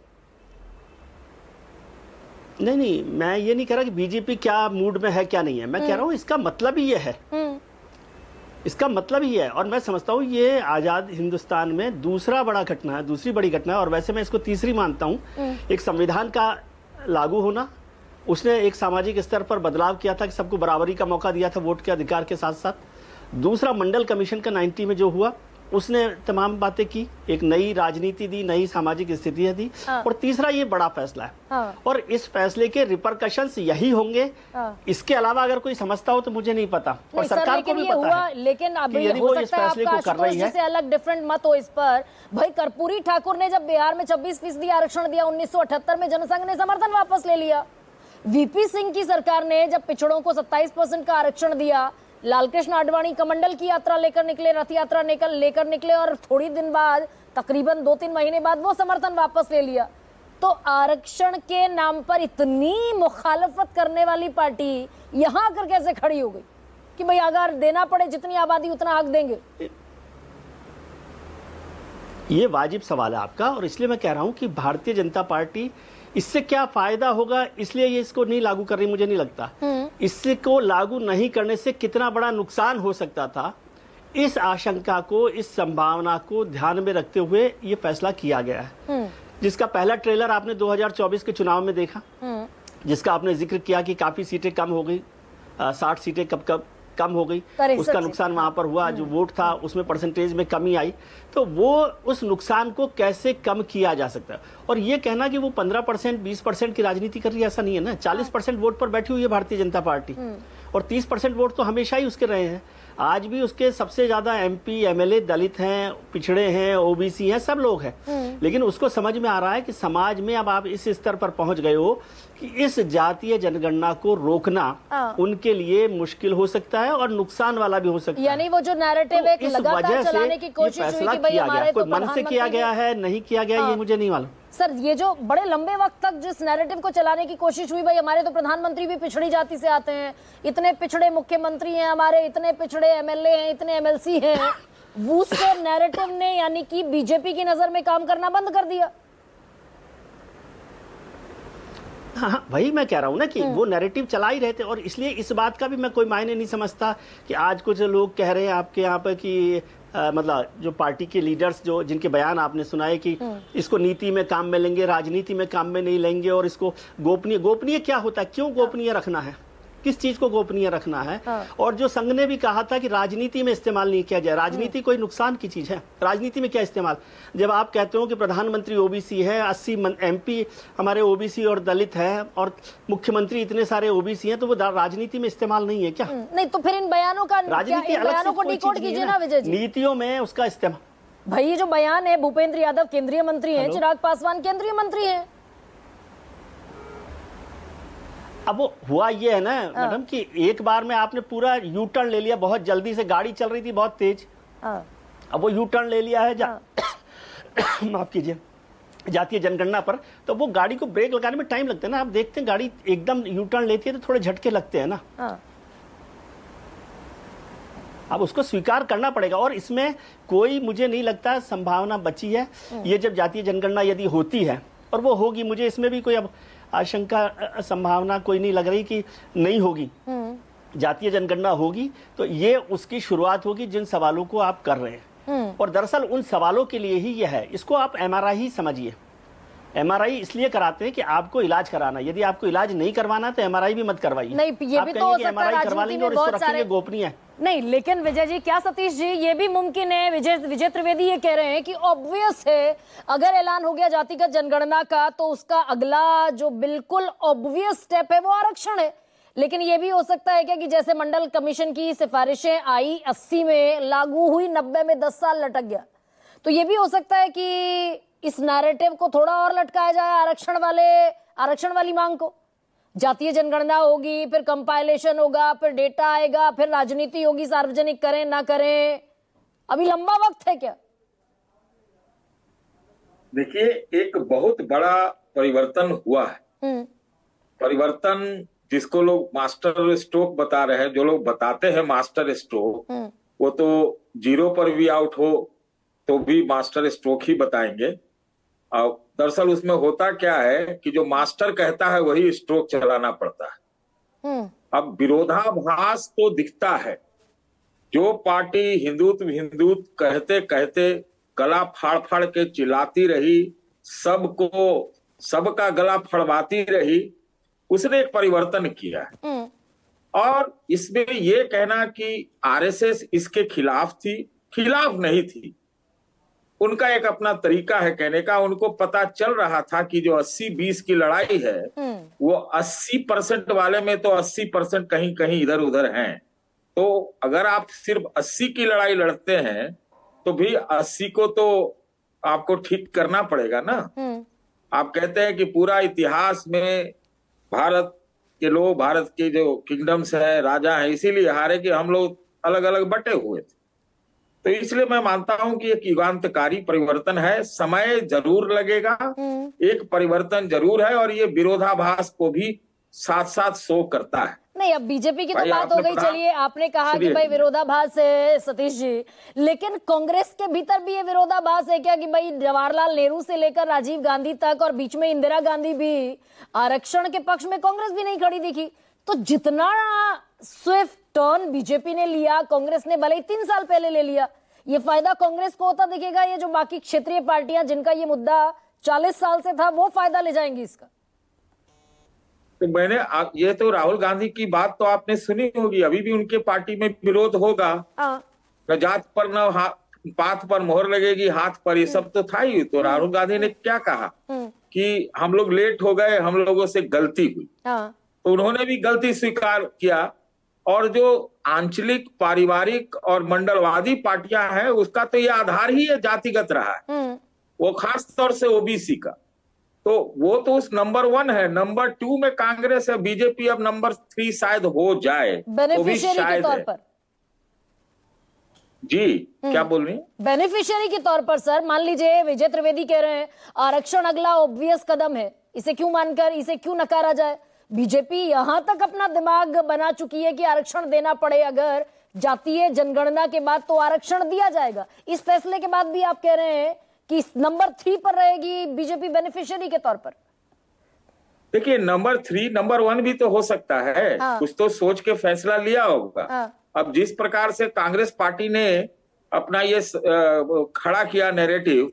नहीं, मैं ये नहीं कह रहा कि बीजेपी क्या मूड में है क्या नहीं है। मैं कह रहा हूं इसका मतलब ही ये है, इसका मतलब ही है, और मैं समझता हूँ ये आजाद हिंदुस्तान में दूसरी बड़ी घटना है, और वैसे मैं इसको तीसरी मानता हूँ। एक संविधान का लागू होना, उसने एक सामाजिक स्तर पर बदलाव किया था कि सबको बराबरी का मौका दिया था वोट के अधिकार के साथ साथ। दूसरा, मंडल कमीशन का 90 में जो हुआ, उसने तमाम बातें की, एक नई राजनीति दी, नई सामाजिक स्थितियां दी। और तीसरा ये बड़ा फैसला है, और इस फैसले के रिपरकशंस यही होंगे। इसके अलावा अगर कोई समझता हो तो मुझे नहीं पता, और सरकार को भी पता है। लेकिन अब यदि हो वो इस सकता है फैसले आपका को कर रही है, जैसे अलग डिफरेंट मत हो इस पर। भाई कर्पूरी ठाकुर ने जब बिहार में 26% आरक्षण दिया 1978 में, जनसंघ ने समर्थन वापस ले लिया। वीपी सिंह की सरकार ने जब पिछड़ों को 27% का आरक्षण दिया, लालकृष्ण आडवाणी कमंडल की यात्रा लेकर निकले, रथ यात्रा लेकर निकले, और थोड़ी दिन बाद, तकरीबन 2-3 महीने बाद, वो समर्थन वापस ले लिया। तो आरक्षण के नाम पर इतनी मुखालफत करने वाली पार्टी यहां आकर कैसे खड़ी हो गई कि भाई अगर देना पड़े जितनी आबादी उतना हक देंगे? ये वाजिब सवाल है आपका, और इसलिए मैं कह रहा हूं कि भारतीय जनता पार्टी, इससे क्या फायदा होगा इसलिए ये इसको नहीं लागू कर रही, मुझे नहीं लगता। इससे को लागू नहीं करने से कितना बड़ा नुकसान हो सकता था, इस आशंका को, इस संभावना को ध्यान में रखते हुए ये फैसला किया गया है। जिसका पहला ट्रेलर आपने 2024 के चुनाव में देखा, जिसका आपने जिक्र किया कि काफी सीटें कम हो गई, 60 सीटें कब कम हो गई, उसका नुकसान वहां पर हुआ। जो वोट था उसमें परसेंटेज में कमी आई, तो वो उस नुकसान को कैसे कम किया जा सकता है। और ये कहना कि वो 15%, 20% की राजनीति कर रही है, ऐसा नहीं है ना। 40% वोट पर बैठी हुई है भारतीय जनता पार्टी, और 30% वोट तो हमेशा ही उसके रहे हैं। आज भी उसके सबसे ज्यादा एमपी, एमएलए दलित हैं, पिछड़े हैं, ओबीसी हैं, सब लोग हैं। लेकिन उसको समझ में आ रहा है कि समाज में अब आप इस स्तर पर पहुंच गए हो कि इस जातीय जनगणना को रोकना उनके लिए मुश्किल हो सकता है और नुकसान वाला भी हो सकता है। यानी वो जो नैरेटिव एक लगातार चलाने की कोशिश हुई कि भाई हमारे तो मन से किया गया है, नहीं किया गया, ये मुझे नहीं मालूम। सर, ये जो बड़े लंबे वक्त तक जिस नैरेटिव को चलाने की कोशिश हुई, भाई हमारे तो प्रधानमंत्री भी पिछड़ी जाति से आते हैं, इतने पिछड़े मुख्यमंत्री हैं हमारे, इतने पिछड़े एमएलए हैं, इतने एमएलसी हैं, उस नैरेटिव ने यानी कि बीजेपी की नजर में काम करना बंद कर दिया। हाँ, वही मैं कह रहा हूँ ना कि वो नैरेटिव चला ही रहे थे, और इसलिए इस बात का भी मैं कोई मायने नहीं समझता कि आज कुछ लोग कह रहे हैं आपके यहाँ पर कि मतलब जो पार्टी के लीडर्स जो जिनके बयान आपने सुनाए कि इसको नीति में काम में लेंगे, राजनीति में काम में नहीं लेंगे, और इसको गोपनीय क्या होता है, क्यों गोपनीय रखना है, किस चीज को गोपनीय रखना है। और जो संघ ने भी कहा था कि राजनीति में इस्तेमाल नहीं किया जाए, राजनीति कोई नुकसान की चीज है, राजनीति में क्या इस्तेमाल। जब आप कहते हो कि प्रधानमंत्री ओबीसी है, 80 एमपी हमारे ओबीसी और दलित हैं, और मुख्यमंत्री इतने सारे ओबीसी हैं, तो वो राजनीति में इस्तेमाल नहीं है क्या? नहीं तो फिर इन बयानों का राजनीति बयानों को डिकोड कीजिए ना विजय जी। नीतियों में उसका इस्तेमाल। भाई ये जो बयान है, भूपेंद्र यादव केंद्रीय मंत्री हैं, चिराग पासवान केंद्रीय मंत्री हैं। अब वो हुआ ये है ना मैडम कि एक बार में आपने पूरा यू टर्न ले लिया, बहुत जल्दी से गाड़ी चल रही थी बहुत तेज, अब वो यू टर्न ले लिया है माफ कीजिए, जातीय जनगणना पर, तो वो गाड़ी को ब्रेक लगाने में टाइम लगता है ना। आप देखते हैं गाड़ी एकदम यू टर्न लेती है तो थोड़े झटके लगते हैं ना। अब उसको स्वीकार करना पड़ेगा, और इसमें कोई मुझे नहीं लगता संभावना बची है। ये जब जातीय जनगणना यदि होती है, और वो होगी, मुझे इसमें भी कोई अब आशंका संभावना कोई नहीं लग रही कि नहीं होगी। जातीय जनगणना होगी तो ये उसकी शुरुआत होगी जिन सवालों को आप कर रहे हैं, और दरअसल उन सवालों के लिए ही यह है। इसको आप एमआरआई ही समझिए। एमआरआई इसलिए कराते हैं कि आपको इलाज कराना, यदि आपको इलाज नहीं करवाना तो एमआरआई भी मत करवाइए। नहीं, ये भी तो हो सकता है राजनीति में बहुत सारे गोपनीय नहीं, लेकिन विजय जी, क्या सतीश जी, ये भी मुमकिन है, विजय त्रिवेदी ये कह रहे हैं कि ऑब्वियस है अगर ऐलान हो गया जातिगत जनगणना का तो उसका अगला जो बिल्कुल ऑब्वियस स्टेप है वो आरक्षण है। लेकिन ये भी हो सकता है क्या कि जैसे मंडल कमीशन की सिफारिशें आई 80 में, लागू हुई 90 में, 10 साल लटक गया, तो ये भी हो सकता है कि इस नैरेटिव को थोड़ा और लटकाया जाए, आरक्षण वाली मांग को। जातीय जनगणना होगी, फिर कंपाइलेशन होगा, फिर डेटा आएगा, फिर राजनीति होगी, सार्वजनिक करें ना करें, अभी लंबा वक्त है क्या? देखिए, एक बहुत बड़ा परिवर्तन हुआ है। परिवर्तन जिसको लोग मास्टर स्ट्रोक बता रहे हैं, जो लोग बताते हैं मास्टर स्ट्रोक, वो तो 0 पर भी आउट हो तो भी मास्टर स्ट्रोक ही बताएंगे। दरअसल उसमें होता क्या है कि जो मास्टर कहता है वही स्ट्रोक चलाना पड़ता है। अब विरोधाभास तो दिखता है जो पार्टी हिंदुत्व हिंदुत्व कहते कहते गला फाड़ फाड़ के चिल्लाती रही, सबका गला फड़वाती रही, उसने एक परिवर्तन किया है। और इसमें ये कहना कि आरएसएस इसके खिलाफ थी, खिलाफ नहीं थी। उनका एक अपना तरीका है कहने का। उनको पता चल रहा था कि जो 80-20 की लड़ाई है वो 80% वाले में तो 80% कहीं कहीं इधर उधर हैं। तो अगर आप सिर्फ 80 की लड़ाई लड़ते हैं तो भी 80 को तो आपको ठीक करना पड़ेगा ना। आप कहते हैं कि पूरा इतिहास में भारत के लोग, भारत के जो किंगडम्स है, राजा है, इसीलिए हारे कि हम लोग अलग अलग बटे हुए थे। तो इसलिए मैं मानता हूं कि एक युगांतकारी परिवर्तन है, समय जरूर लगेगा, एक परिवर्तन जरूर है, और ये विरोधाभास को भी साथ साथ शो करता है। नहीं, अब बीजेपी की तो भाई बात हो आपने गई। कहा- चलिए, आपने कहा कि भाई विरोधाभास है सतीश जी, लेकिन कांग्रेस के भीतर भी ये विरोधाभास है क्या कि भाई जवाहरलाल नेहरू से लेकर राजीव गांधी तक और बीच में इंदिरा गांधी भी आरक्षण के पक्ष में, कांग्रेस भी नहीं खड़ी दिखी। तो जितना स्विफ्ट टर्न बीजेपी ने लिया, कांग्रेस ने भले ही 3 साल पहले ले लिया, ये फायदा कांग्रेस को होता दिखेगा। ये जो बाकी क्षेत्रीय पार्टियां जिनका ये मुद्दा 40 साल से था, वो फायदा ले जाएंगी इसका। तो ये तो राहुल गांधी की बात तो आपने सुनी होगी, अभी भी उनके पार्टी में विरोध होगा। न जात पर न पात पर मोहर लगेगी, हाथ पर, ये सब तो था ही। तो राहुल गांधी ने क्या कहा कि हम लोग लेट हो गए, हम लोगों से गलती हुई। तो उन्होंने भी गलती स्वीकार किया। और जो आंचलिक, पारिवारिक और मंडलवादी पार्टियां हैं, उसका तो ये आधार ही है जातिगत रहा है, वो खास तौर से ओबीसी का। तो वो तो उस नंबर 1 है। नंबर 2 में कांग्रेस है, बीजेपी अब नंबर 3 शायद हो जाए, बेनिफिशियरी के तौर पर। जी, क्या बोल रही हैं? बेनिफिशियरी के तौर पर सर, मान लीजिए विजय त्रिवेदी कह रहे हैं आरक्षण अगला ऑब्वियस कदम है, इसे क्यों मानकर, इसे क्यों नकारा जाए। बीजेपी यहां तक अपना दिमाग बना चुकी है कि आरक्षण देना पड़े, अगर जातीय जनगणना के बाद तो आरक्षण दिया जाएगा। इस फैसले के बाद भी आप कह रहे हैं कि नंबर 3 पर रहेगी बीजेपी बेनिफिशियरी के तौर पर। देखिए, नंबर 3, नंबर 1 भी तो हो सकता है। कुछ तो सोच के फैसला लिया होगा। अब जिस प्रकार से कांग्रेस पार्टी ने अपना ये खड़ा किया नैरेटिव,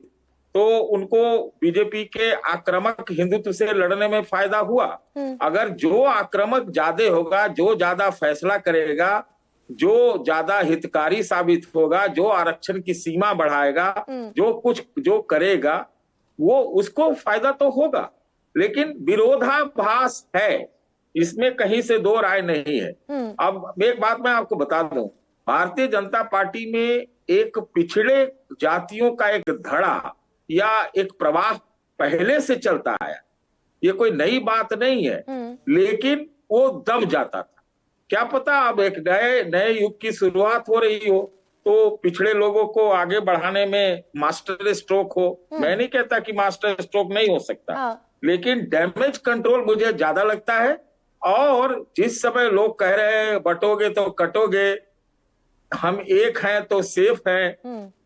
तो उनको बीजेपी के आक्रामक हिंदुत्व से लड़ने में फायदा हुआ। अगर जो आक्रामक ज्यादा होगा, जो ज्यादा फैसला करेगा, जो ज्यादा हितकारी साबित होगा, जो आरक्षण की सीमा बढ़ाएगा, जो करेगा, वो उसको फायदा तो होगा। लेकिन विरोधाभास है, इसमें कहीं से दो राय नहीं है। अब एक बात मैं आपको बता दूं, भारतीय जनता पार्टी में एक पिछड़े जातियों का एक धड़ा या एक प्रवाह पहले से चलता आया। ये कोई नई बात नहीं है, लेकिन वो दब जाता था। क्या पता अब एक नए युग की शुरुआत हो रही हो, तो पिछड़े लोगों को आगे बढ़ाने में मास्टर स्ट्रोक हो। मैं नहीं कहता कि मास्टर स्ट्रोक नहीं हो सकता, लेकिन डैमेज कंट्रोल मुझे ज्यादा लगता है। और जिस समय लोग कह रहे हैं बटोगे तो कटोगे, हम एक हैं तो सेफ हैं,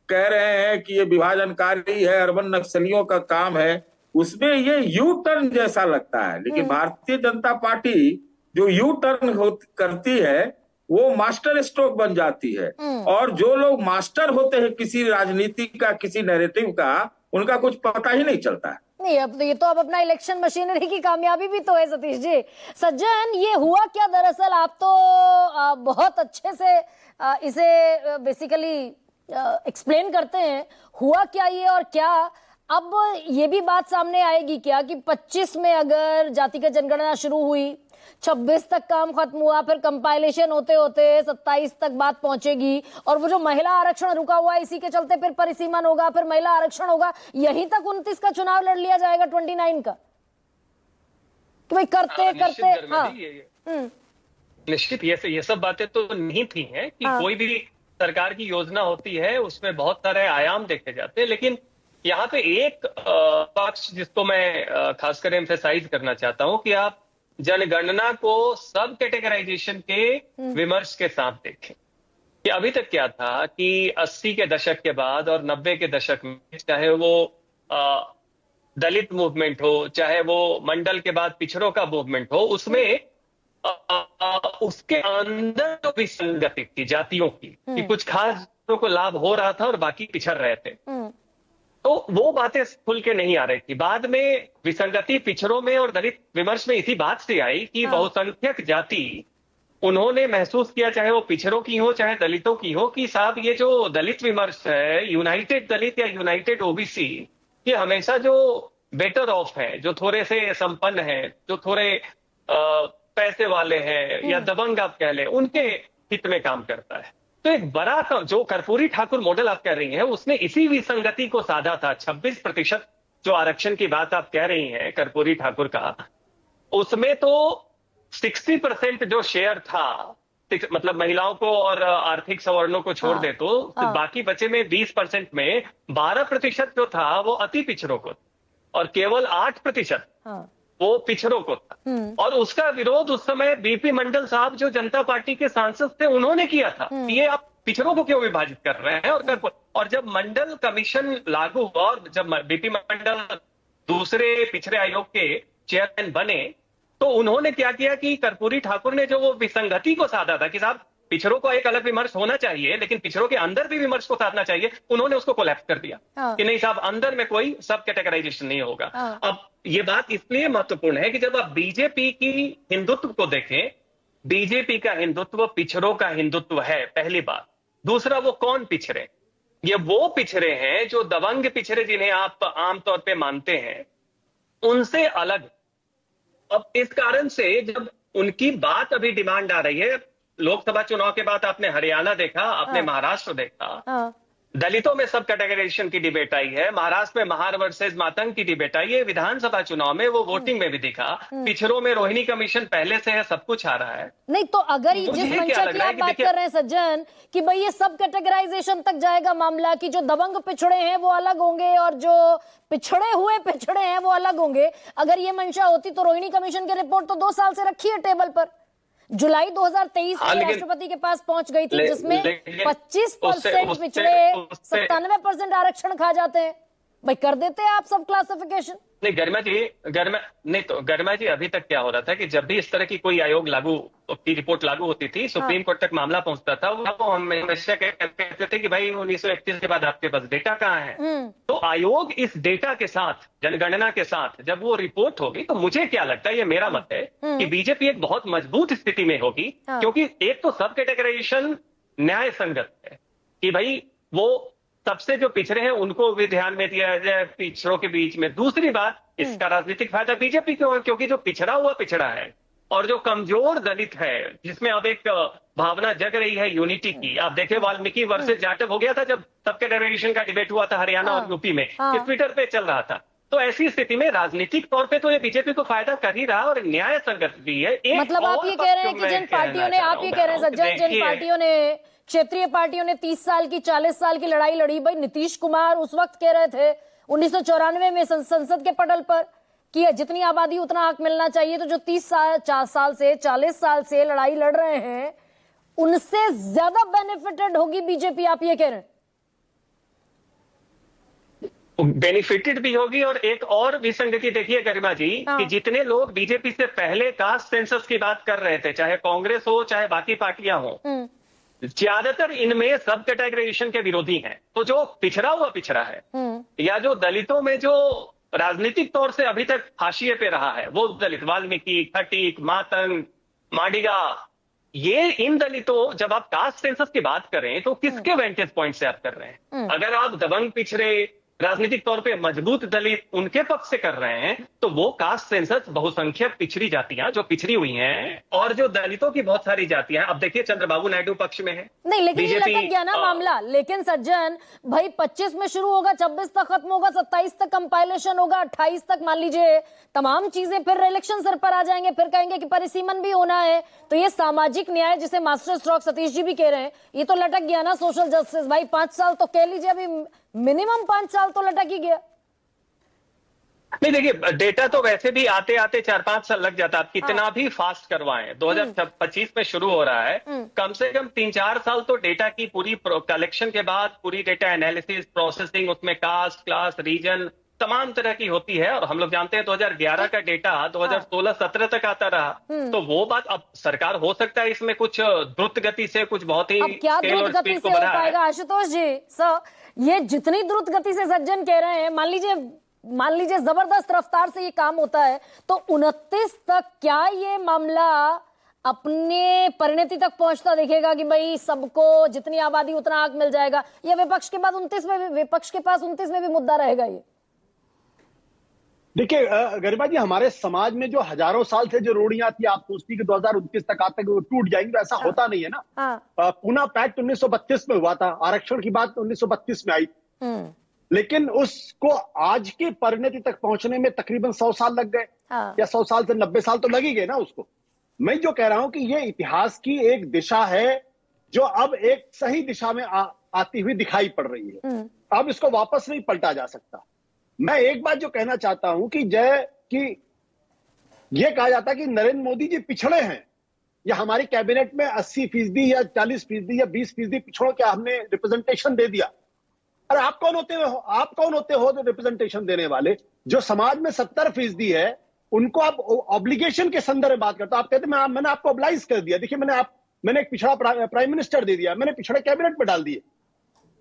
कह रहे हैं कि ये विभाजनकारी है, अर्बन नक्सलियों का काम है, उसमें ये यू टर्न जैसा लगता है। लेकिन भारतीय जनता पार्टी जो यू टर्न करती है, वो मास्टर स्ट्रोक बन जाती है। और जो लोग मास्टर होते हैं किसी राजनीति का, किसी नैरेटिव का, उनका कुछ पता ही नहीं चलता है। नहीं, अब तो ये तो अब अपना इलेक्शन मशीनरी की कामयाबी भी तो है सतीश जी। सज्जन, ये हुआ क्या दरअसल, आप तो बहुत अच्छे से इसे बेसिकली एक्सप्लेन करते हैं, हुआ क्या ये और क्या अब ये भी बात सामने आएगी क्या कि 25 में अगर जातिगत जनगणना शुरू हुई, 26 तक काम खत्म हुआ, फिर कंपाइलेशन होते होते 27 तक बात पहुंचेगी, और वो जो महिला आरक्षण रुका हुआ है इसी के चलते फिर परिसीमन होगा, फिर महिला आरक्षण होगा, यहीं तक 29 का चुनाव लड़ लिया जाएगा 29 का, कि भाई करते करते। निश्चित ये सब बातें तो नहीं थी हैं कि कोई भी सरकार की योजना होती है उसमें बहुत सारे आयाम देखे जाते हैं। लेकिन यहाँ पे एक पक्ष जिसको मैं खासकर एम्फेसाइज करना चाहता हूं कि आप जनगणना को सब कैटेगराइजेशन के विमर्श के साथ देखें कि अभी तक क्या था कि 80 के दशक के बाद और 90 के दशक में, चाहे वो दलित मूवमेंट हो, चाहे वो मंडल के बाद पिछड़ों का मूवमेंट हो, उसमें उसके अंदर जो विसंगति थी जातियों की, कि कुछ खास जातियों को लाभ हो रहा था और बाकी पिछड़ रहे थे, तो वो बातें खुल के नहीं आ रही थी। बाद में विसंगति पिछड़ों में और दलित विमर्श में इसी बात से आई कि बहुसंख्यक जाति, उन्होंने महसूस किया, चाहे वो पिछड़ों की हो चाहे दलितों की हो, कि साहब ये जो दलित विमर्श है, यूनाइटेड दलित या यूनाइटेड ओबीसी, ये हमेशा जो बेटर ऑफ है, जो थोड़े से संपन्न है, जो थोड़े पैसे वाले हैं या दबंग आप कह ले, उनके हित में काम करता है। तो एक बड़ा जो कर्पूरी ठाकुर मॉडल आप कह रही हैं, उसने इसी विसंगति को साधा था। 26% जो आरक्षण की बात आप कह रही हैं कर्पूरी ठाकुर का, उसमें तो 60% जो शेयर था, मतलब महिलाओं को और आर्थिक सवर्णों को छोड़ दे तो बाकी बचे में 20% में 12% जो था वो अति पिछड़ों को, और केवल 8% वो पिछड़ों को था। और उसका विरोध उस समय बीपी मंडल साहब जो जनता पार्टी के सांसद थे, उन्होंने किया था। ये आप पिछड़ों को क्यों विभाजित कर रहे हैं? और जब मंडल कमीशन लागू हुआ और जब बीपी मंडल दूसरे पिछड़े आयोग के चेयरमैन बने, तो उन्होंने क्या किया कि कर्पूरी ठाकुर ने जो वो विसंगति को साधा था कि साहब पिछड़ों को एक अलग विमर्श होना चाहिए, लेकिन पिछड़ों के अंदर भी विमर्श को साधना चाहिए, उन्होंने उसको कोलैप्स कर दिया कि नहीं साहब, अंदर में कोई सब कैटेगराइजेशन नहीं होगा। अब ये बात इसलिए महत्वपूर्ण है कि जब आप बीजेपी की हिंदुत्व को देखें, बीजेपी का हिंदुत्व पिछड़ों का हिंदुत्व है, पहली बात। दूसरा, वो कौन पिछड़े? ये वो पिछड़े हैं जो दबंग पिछड़े, जिन्हें आप आमतौर पर मानते हैं, उनसे अलग। अब इस कारण से जब उनकी बात अभी डिमांड आ रही है, लोकसभा चुनाव के बाद आपने हरियाणा देखा, आपने महाराष्ट्र देखा, दलितों में सब कैटेगराइजेशन की डिबेट आई है, महाराष्ट्र में महार वर्सेस मातंग की डिबेट आई है, विधानसभा चुनाव में वो वोटिंग में भी दिखा, पिछड़ों में रोहिणी कमीशन पहले से है, सब कुछ आ रहा है। नहीं तो अगर ये जिस मंशा की आप बात कर रहे हैं सज्जन, कि भाई ये सब कैटेगराइजेशन तक जाएगा मामला, कि जो दबंग पिछड़े हैं वो अलग होंगे और जो पिछड़े हुए पिछड़े हैं वो अलग होंगे, अगर ये मंशा होती तो रोहिणी कमीशन की रिपोर्ट तो 2 साल से रखी है टेबल पर, जुलाई 2023 में राष्ट्रपति के पास पहुंच गई थी, जिसमें 25% पिछड़े 97% आरक्षण खा जाते हैं। भाई कर देते हैं आप सब क्लासिफिकेशन। नहीं गरिमा जी अभी तक क्या हो रहा था कि जब भी इस तरह की कोई आयोग की रिपोर्ट लागू होती थी, सुप्रीम कोर्ट तक मामला पहुंचता था, वो हम हमेशा कहते थे कि भाई 1931 के बाद आपके पास डेटा कहाँ है? तो आयोग इस डेटा के साथ, जनगणना के साथ जब वो रिपोर्ट होगी, तो मुझे क्या लगता है, ये मेरा मत है कि बीजेपी एक बहुत मजबूत स्थिति में होगी, क्योंकि एक तो सब कैटेगराइजेशन न्याय संगत है कि भाई वो सबसे जो पिछड़े हैं उनको भी ध्यान में दिया जाए पिछड़ों के बीच में। दूसरी बात, इसका राजनीतिक फायदा बीजेपी को है, क्योंकि जो पिछड़ा हुआ पिछड़ा है और जो कमजोर दलित है, जिसमें अब एक भावना जग रही है यूनिटी की। आप देखें वाल्मीकि वर्सेस जाटव हो गया था जब सब कैटेगराइजेशन का डिबेट हुआ था हरियाणा और यूपी में, ये ट्विटर पे चल रहा था। तो ऐसी स्थिति में राजनीतिक तौर पे तो ये बीजेपी को फायदा कर ही रहा और न्याय संगत भी है। मतलब आप ये कह रहे हैं कि जिन पार्टियों ने, आप ये कह रहे हैं सज्जन, जिन पार्टियों ने, क्षेत्रीय पार्टियों ने 30 साल की 40 साल की लड़ाई लड़ी, भाई नीतीश कुमार उस वक्त कह रहे थे 1994 में संसद के पटल पर कि जितनी आबादी उतना हक मिलना चाहिए, तो जो 30 साल से 40 साल से लड़ाई लड़ रहे हैं उनसे ज्यादा बेनिफिटेड होगी बीजेपी, आप ये कह रहे हैं? बेनिफिटेड भी होगी। और एक और विसंगति देखिए गरिमा जी, कि जितने लोग बीजेपी से पहले कास्ट सेंसस की बात कर रहे थे, चाहे कांग्रेस हो चाहे बाकी पार्टियां हो, ज्यादातर इनमें सब कैटेगराइजेशन के विरोधी हैं। तो जो पिछड़ा हुआ पिछड़ा है या जो दलितों में जो राजनीतिक तौर से अभी तक हाशिए पे रहा है, वो दलित, वाल्मीकि, खटीक, मातंग, माडिगा, ये इन दलितों, जब आप कास्ट सेंसस की बात करें तो किसके वेंटेज पॉइंट से आप कर रहे हैं? अगर आप दबंग पिछड़े, राजनीतिक तौर पे मजबूत दलित, उनके पक्ष से कर रहे हैं, तो वो कास्ट सेंसस बहुसंख्यक पिछड़ी जातियां जो पिछड़ी हुई हैं और जो दलितों की बहुत सारी जातियां, अब देखिए चंद्रबाबू नायडू पक्ष में है। नहीं, लेकिन ये लटक गया ना मामला। लेकिन सज्जन भाई 25 में शुरू होगा, 26 तक खत्म होगा, 27 तक कंपाइलेशन होगा, 28 तक मान लीजिए तमाम चीजें, फिर इलेक्शन सर पर आ जाएंगे, फिर कहेंगे कि परिसीमन भी होना है। तो ये सामाजिक न्याय जिसे मास्टर स्ट्रोक सतीश जी भी कह रहे हैं, ये तो लटक गया ना सोशल जस्टिस। भाई 5 साल तो कह लीजिए, अभी मिनिमम 5 साल तो लटक ही गया। नहीं देखिए, डेटा तो वैसे भी आते आते 4-5 साल लग जाता, आप कितना भी फास्ट करवाएं। 2025 में शुरू हो रहा है, कम से कम 3-4 साल तो डेटा की पूरी कलेक्शन के बाद, पूरी डेटा एनालिसिस, प्रोसेसिंग, उसमें कास्ट, क्लास, रीजन, तमाम तरह की होती है, और हम लोग जानते हैं 2011 का डेटा 2016-17 तक आता रहा। तो वो बात अब सरकार हो सकता है इसमें कुछ द्रुत गति से कुछ बहुत ही अब क्या स्केल और द्रुत गति स्पीड को से हो बढ़ाया है। पाएगा आशुतोष जी? सर, ये जितनी द्रुत गति से सज्जन कह रहे हैं, मान लीजिए जबरदस्त रफ्तार से ये काम होता है, तो 29 तक क्या ये मामला अपने परिणति तक पहुंचता दिखेगा कि भाई सबको जितनी आबादी उतना हक मिल जाएगा, या विपक्ष के पास 29 में भी मुद्दा रहेगा ये? देखिए गरिमा जी, हमारे समाज में जो हजारों साल से जो रूढ़ियां थी, आप सोचती कि 2029 तक आज तक वो टूट जाएंगी, तो ऐसा होता नहीं है ना। पूना पैक्ट 1932 में हुआ था, आरक्षण की बात 1932 में आई, लेकिन उसको आज की परिणति तक पहुंचने में तकरीबन 100 साल लग गए, या 100 साल से 90 साल तो लग ही गए ना उसको। मैं जो कह रहा हूं कि ये इतिहास की एक दिशा है जो अब एक सही दिशा में आती हुई दिखाई पड़ रही है। अब इसको वापस नहीं पलटा जा सकता। मैं एक बात जो कहना चाहता हूं कि ये कहा जाता है कि नरेंद्र मोदी जी पिछड़े हैं, या हमारी कैबिनेट में 80% या 40% या 20% पिछड़ों के हमने रिप्रेजेंटेशन दे दिया। अरे आप कौन होते हो तो रिप्रेजेंटेशन देने वाले? जो समाज में 70% है उनको आप ऑब्लिगेशन के संदर्भ में बात करते हो। आप कहते हैं मैंने आपको ऑब्लाइज कर दिया। देखिए, मैंने एक पिछड़ा प्राइम मिनिस्टर दे दिया, मैंने पिछड़े कैबिनेट में डाल दिए।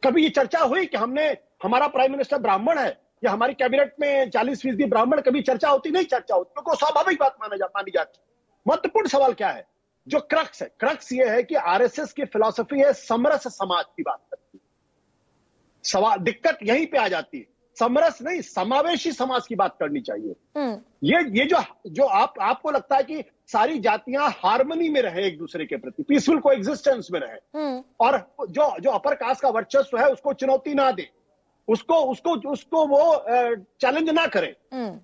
कभी ये चर्चा हुई कि हमारा प्राइम मिनिस्टर ब्राह्मण है या हमारी कैबिनेट में 40% ब्राह्मण? कभी चर्चा होती? नहीं चर्चा होती, क्योंकि स्वाभाविक बात मानी जाती। महत्वपूर्ण सवाल क्या है? जो क्रक्स ये है कि आरएसएस की फिलॉसफी है समरस समाज की बात करती है। सवाल दिक्कत यहीं पे आ जाती है, समरस नहीं समावेशी समाज की बात करनी चाहिए। ये जो आपको लगता है कि सारी जातियां हार्मनी में रहे, एक दूसरे के प्रति पीसफुल कोएग्जिस्टेंस में रहे, और जो अपर कास्ट का वर्चस्व है उसको चुनौती ना दे, उसको वो चैलेंज ना करें।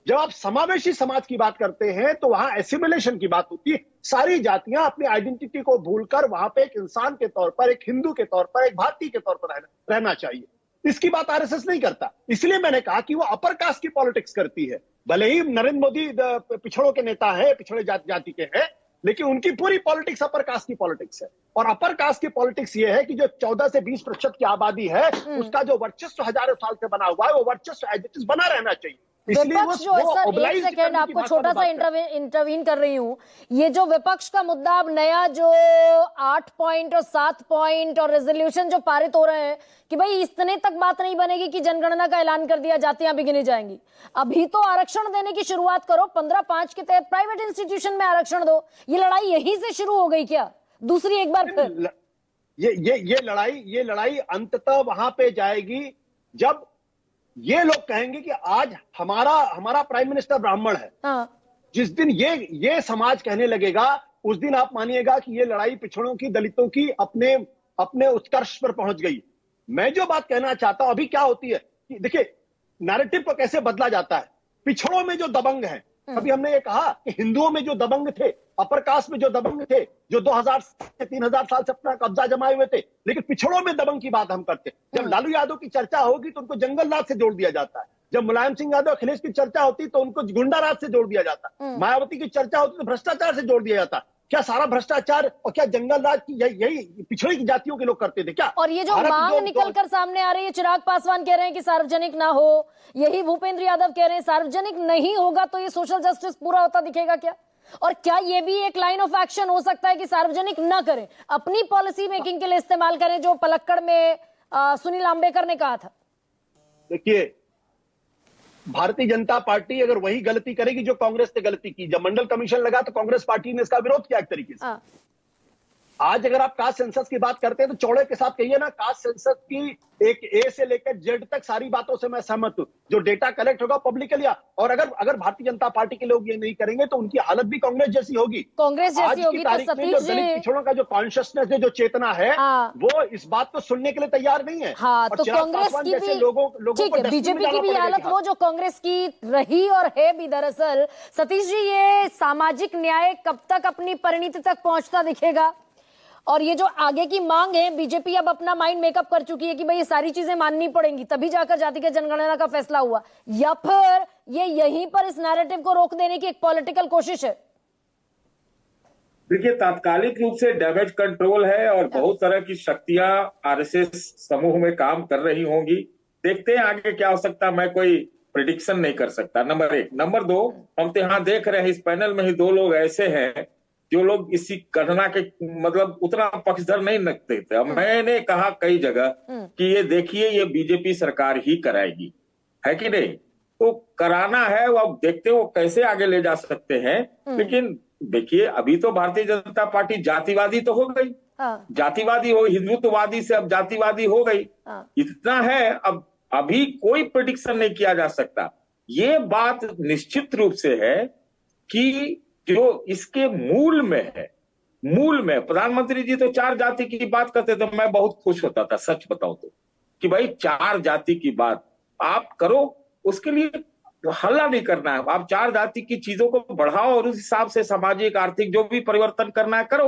जब आप समावेशी समाज की बात करते हैं तो वहां एसिमिलेशन की बात होती है। सारी जातियां अपनी आइडेंटिटी को भूलकर वहां पे एक इंसान के तौर पर, एक हिंदू के तौर पर, एक भारतीय के तौर पर रहना चाहिए। इसकी बात आरएसएस नहीं करता। इसलिए मैंने कहा कि वो अपर कास्ट की पॉलिटिक्स करती है। भले ही नरेंद्र मोदी पिछड़ों के नेता है, पिछड़े जाति के हैं, लेकिन उनकी पूरी पॉलिटिक्स अपर कास्ट की पॉलिटिक्स है। और अपर कास्ट की पॉलिटिक्स ये है कि जो 14 से 20% की आबादी है, उसका जो वर्चस्व हजारों साल से बना हुआ है, वो वर्चस्व एज इट इज बना रहना चाहिए। विपक्ष जो है, सर एक सेकेंड आपको छोटा सा इंटरवीन कर रही हूं। ये जो विपक्ष का मुद्दा अब नया जो 8 पॉइंट और 7 पॉइंट और रेजोल्यूशन जो पारित हो रहे हैं कि भाई इतने तक बात नहीं बनेगी कि जनगणना का ऐलान कर दिया, जातियां भी गिनी जाएंगी। अभी तो आरक्षण देने की शुरुआत करो, 15(5) के तहत प्राइवेट इंस्टीट्यूशन में आरक्षण दो। ये लड़ाई यहीं से शुरू हो गई क्या दूसरी एक बार फिर? ये लड़ाई अंततः वहां पे जाएगी जब ये लोग कहेंगे कि आज हमारा प्राइम मिनिस्टर ब्राह्मण है। जिस दिन ये समाज कहने लगेगा, उस दिन आप मानिएगा कि ये लड़ाई पिछड़ों की, दलितों की अपने उत्कर्ष पर पहुंच गई। मैं जो बात कहना चाहता हूं, अभी क्या होती है कि देखिए नैरेटिव को कैसे बदला जाता है। पिछड़ों में जो दबंग हैं, अभी हमने ये कहा कि हिंदुओं में जो दबंग थे, अपर कास्ट में जो दबंग थे, जो 2000 से 3000 साल से अपना कब्जा जमाए हुए थे, लेकिन पिछड़ों में दबंग की बात हम करते। जब लालू यादव की चर्चा होगी तो उनको जंगल राज से जोड़ दिया जाता है। जब मुलायम सिंह यादव, अखिलेश की चर्चा होती तो उनको गुंडा राज से जोड़ दिया जाता। मायावती की चर्चा होती तो भ्रष्टाचार से जोड़ दिया जाता। क्या सारा भ्रष्टाचार और क्या जंगल राज की यही पिछड़ी जातियों के लोग करते थे क्या? और ये जो मांग निकलकर सामने आ रही है, चिराग पासवान कह रहे हैं कि सार्वजनिक ना हो, यही भूपेंद्र यादव कह रहे हैं सार्वजनिक नहीं होगा तो ये सोशल जस्टिस पूरा होता दिखेगा क्या? और क्या ये भी एक लाइन ऑफ एक्शन हो सकता है कि सार्वजनिक ना करें, अपनी पॉलिसी मेकिंग के लिए इस्तेमाल करें, जो पलक्कड़ में सुनील आंबेडकर ने कहा था? देखिए, भारतीय जनता पार्टी अगर वही गलती करेगी जो कांग्रेस ने गलती की। जब मंडल कमीशन लगा तो कांग्रेस पार्टी ने इसका विरोध किया एक तरीके से। आज अगर आप कास्ट सेंसस की बात करते हैं तो चौड़े के साथ कहिए ना, कास्ट सेंसस की एक ए से लेकर जेड तक सारी बातों से मैं सहमत हूं। जो डेटा कलेक्ट होगा पब्लिकली, और अगर भारतीय जनता पार्टी के लोग ये नहीं करेंगे तो उनकी हालत भी कांग्रेस जैसी होगी। आज की तारीख में जो दलित पिछड़ों का जो कॉन्शियसनेस है, जो चेतना है, वो इस बात को सुनने के लिए तैयार नहीं है। तो कांग्रेस की भी लोगों ठीक है, बीजेपी की भी हालत वो जो कांग्रेस की रही और है भी। दरअसल सतीश जी, ये सामाजिक न्याय कब तक अपनी परिणति तक पहुंचता दिखेगा? और ये जो आगे की मांग है, बीजेपी अब अपना माइंड मेकअप कर चुकी है कि भाई ये सारी चीजें माननी पड़ेंगी, तभी जाकर जातिगत जनगणना का फैसला हुआ, या फिर ये यहीं पर इस नैरेटिव को रोक देने की एक पॉलिटिकल कोशिश है? देखिए, तात्कालिक रूप से डैमेज कंट्रोल है और बहुत तरह की शक्तियां आरएसएस समूह में काम कर रही होंगी। देखते हैं आगे क्या हो सकता है। मैं कोई प्रिडिक्शन नहीं कर सकता, नंबर 1। नंबर 2, हम तो यहाँ देख रहे हैं इस पैनल में ही 2 लोग ऐसे हैं जो लोग इसी घटना के मतलब उतना पक्षधर नहीं लगते थे। मैंने कहा कई जगह कि ये देखिए ये बीजेपी सरकार ही कराएगी, है कि नहीं? तो कराना है, वो अब देखते हैं वो कैसे आगे ले जा सकते हैं। लेकिन देखिए अभी तो भारतीय जनता पार्टी जातिवादी तो हो गई, जातिवादी हो, हिंदुत्ववादी से अब जातिवादी हो गई, इतना है। अब अभी कोई प्रेडिक्शन नहीं किया जा सकता। ये बात निश्चित रूप से है कि जो इसके मूल में है, मूल में प्रधानमंत्री जी तो 4 जाति की बात करते थे, मैं बहुत खुश होता था सच बताऊं तो, कि भाई 4 जाति की बात आप करो, उसके लिए हल्ला नहीं करना है, आप 4 जाति की चीजों को बढ़ाओ और उस हिसाब से सामाजिक आर्थिक जो भी परिवर्तन करना है करो।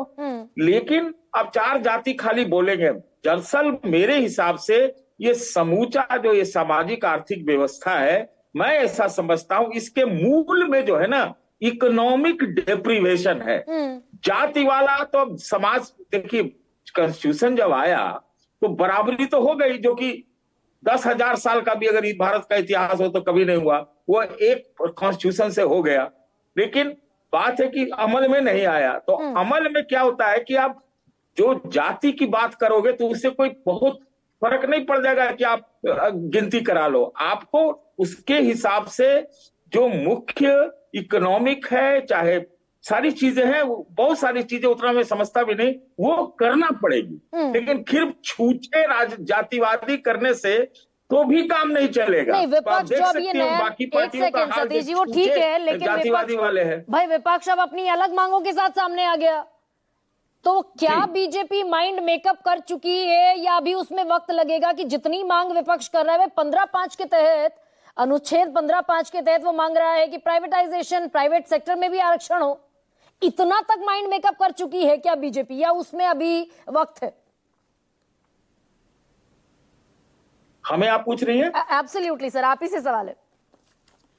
लेकिन अब 4 जाति खाली बोलेंगे, दरअसल मेरे हिसाब से ये समूचा जो ये सामाजिक आर्थिक व्यवस्था है, मैं ऐसा समझता हूं इसके मूल में जो है ना इकोनॉमिक डेप्रीवेशन है। जाति वाला तो समाज, देखिए कॉन्स्टिट्यूशन जब आया तो बराबरी तो हो गई, जो कि 10,000 साल का भी अगर भारत का इतिहास हो तो कभी नहीं हुआ, वो एक कॉन्स्टिट्यूशन से हो गया। लेकिन बात है कि अमल में नहीं आया। तो अमल में क्या होता है कि आप जो जाति की बात करोगे तो उससे कोई बहुत फर्क नहीं पड़ जाएगा कि आप गिनती करा लो, आपको उसके हिसाब से जो मुख्य इकोनॉमिक है, चाहे सारी चीजें हैं, बहुत सारी चीजें उतना मैं समझता भी नहीं, वो करना पड़ेगी। लेकिन फिर छूटे जातिवादी करने से तो भी काम नहीं चलेगा। नहीं, विपक्ष जो अब ये नया, बाकी एक पार्टियों का सेकंड हाल सतीश जी, वो ठीक है, लेकिन जातिवादी वाले हैं भाई विपक्ष अब अपनी अलग मांगों के साथ सामने आ गया, तो क्या बीजेपी माइंड मेकअप कर चुकी है या अभी उसमें वक्त लगेगा? कि जितनी मांग विपक्ष कर रहा है 15(5) के तहत, अनुच्छेद 15(5) के तहत वो मांग रहा है कि प्राइवेटाइजेशन, प्राइवेट सेक्टर में भी आरक्षण हो, इतना तक माइंड मेकअप कर चुकी है क्या बीजेपी, या उसमें अभी वक्त है? हमें आप पूछ रही हैं? एब्सोल्युटली सर, आप ही से सवाल है।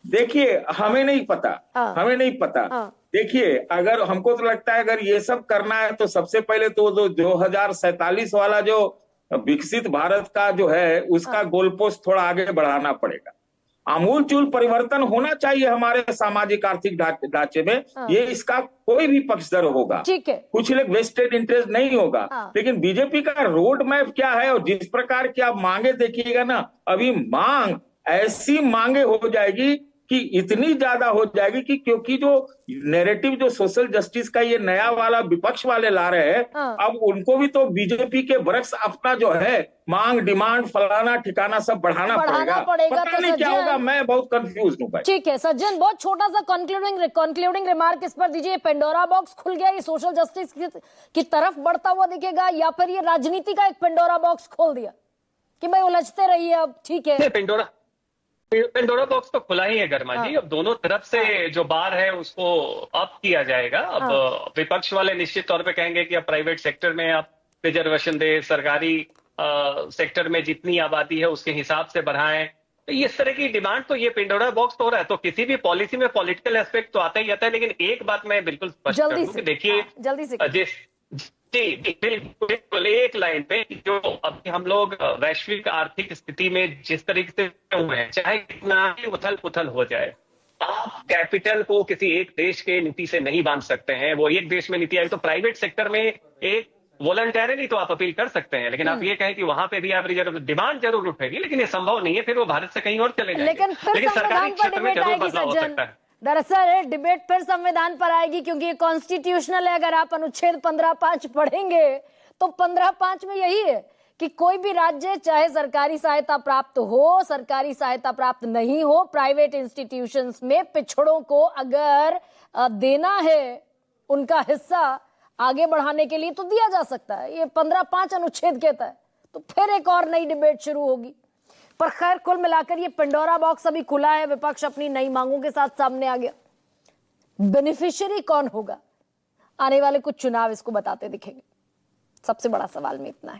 देखिए हमें नहीं पता, हमें नहीं पता। देखिए अगर हमको तो लगता है अगर ये सब करना है तो सबसे पहले तो जो 2047 वाला जो विकसित भारत का जो है उसका गोलपोस्ट थोड़ा आगे बढ़ाना पड़ेगा। आमूलचूल परिवर्तन होना चाहिए हमारे सामाजिक आर्थिक ढांचे में। ये इसका कोई भी पक्षधर होगा, ठीक है, कुछ लोग वेस्टेड इंटरेस्ट नहीं होगा। लेकिन बीजेपी का रोड मैप क्या है और जिस प्रकार की आप मांगे देखिएगा ना, अभी मांग ऐसी मांगे हो जाएगी कि इतनी ज्यादा हो जाएगी कि क्योंकि जो नैरेटिव जो सोशल जस्टिस का ये नया वाला विपक्ष वाले ला रहे हैं, अब उनको भी तो बीजेपी के बरक्स अपना जो है मांग, डिमांड, फलाना ठिकाना सब बढ़ाना पड़ेगा। पता नहीं क्या होगा, मैं बहुत कंफ्यूज हूँ भाई। ठीक है सज्जन, बहुत छोटा सा कंक्लूडिंग रिमार्क इस पर दीजिए। पेंडोरा बॉक्स खुल गया, ये सोशल जस्टिस की तरफ बढ़ता हुआ दिखेगा, या फिर ये राजनीति का एक पेंडोरा बॉक्स खोल दिया कि भाई उलझते रहिए अब? ठीक है, पेंडोरा बॉक्स तो खुला ही है गर्मा जी। अब दोनों तरफ से जो बार है उसको अप किया जाएगा। अब विपक्ष वाले निश्चित तौर पे कहेंगे कि अब प्राइवेट सेक्टर में आप रिजर्वेशन दे, सरकारी सेक्टर में जितनी आबादी है उसके हिसाब से बढ़ाएं। तो इस तरह की डिमांड तो ये पेंडोरा बॉक्स तो हो रहा है। तो किसी भी पॉलिसी में पॉलिटिकल एस्पेक्ट तो आता ही आता है। लेकिन एक बात मैं बिल्कुल स्पष्ट कर दूं कि देखिए, जल्दी से जी बिल्कुल एक लाइन पे, जो अभी हम लोग वैश्विक आर्थिक स्थिति में जिस तरीके से हुए हैं, चाहे कितना ही उथल पुथल हो जाए, आप कैपिटल को किसी एक देश के नीति से नहीं बांध सकते हैं। वो एक देश में नीति आई तो प्राइवेट सेक्टर में एक वॉलंटरी तो आप अपील कर सकते हैं, लेकिन आप ये कहें कि वहां पे भी आप रिजर्व डिमांड जरूर उठेगी, लेकिन ये संभव नहीं है। फिर वो भारत से कहीं और चले जाएंगे। लेकिन सरकारी क्षेत्र में जरूर बदलाव हो सकता है। दरअसल डिबेट फिर संविधान पर आएगी, क्योंकि ये कॉन्स्टिट्यूशनल है। अगर आप अनुच्छेद 15(5) पढ़ेंगे तो 15(5) में यही है कि कोई भी राज्य चाहे सरकारी सहायता प्राप्त हो, सरकारी सहायता प्राप्त नहीं हो, प्राइवेट इंस्टीट्यूशंस में पिछड़ों को अगर देना है उनका हिस्सा आगे बढ़ाने के लिए तो दिया जा सकता है। ये 15(5) अनुच्छेद कहता है। तो फिर एक और नई डिबेट शुरू होगी। पर खैर कुल मिलाकर ये पेंडोरा बॉक्स अभी खुला है, विपक्ष अपनी नई मांगों के साथ सामने आ गया। बेनिफिशियरी कौन होगा? आने वाले कुछ चुनाव इसको बताते दिखेंगे। सबसे बड़ा सवाल में इतना है।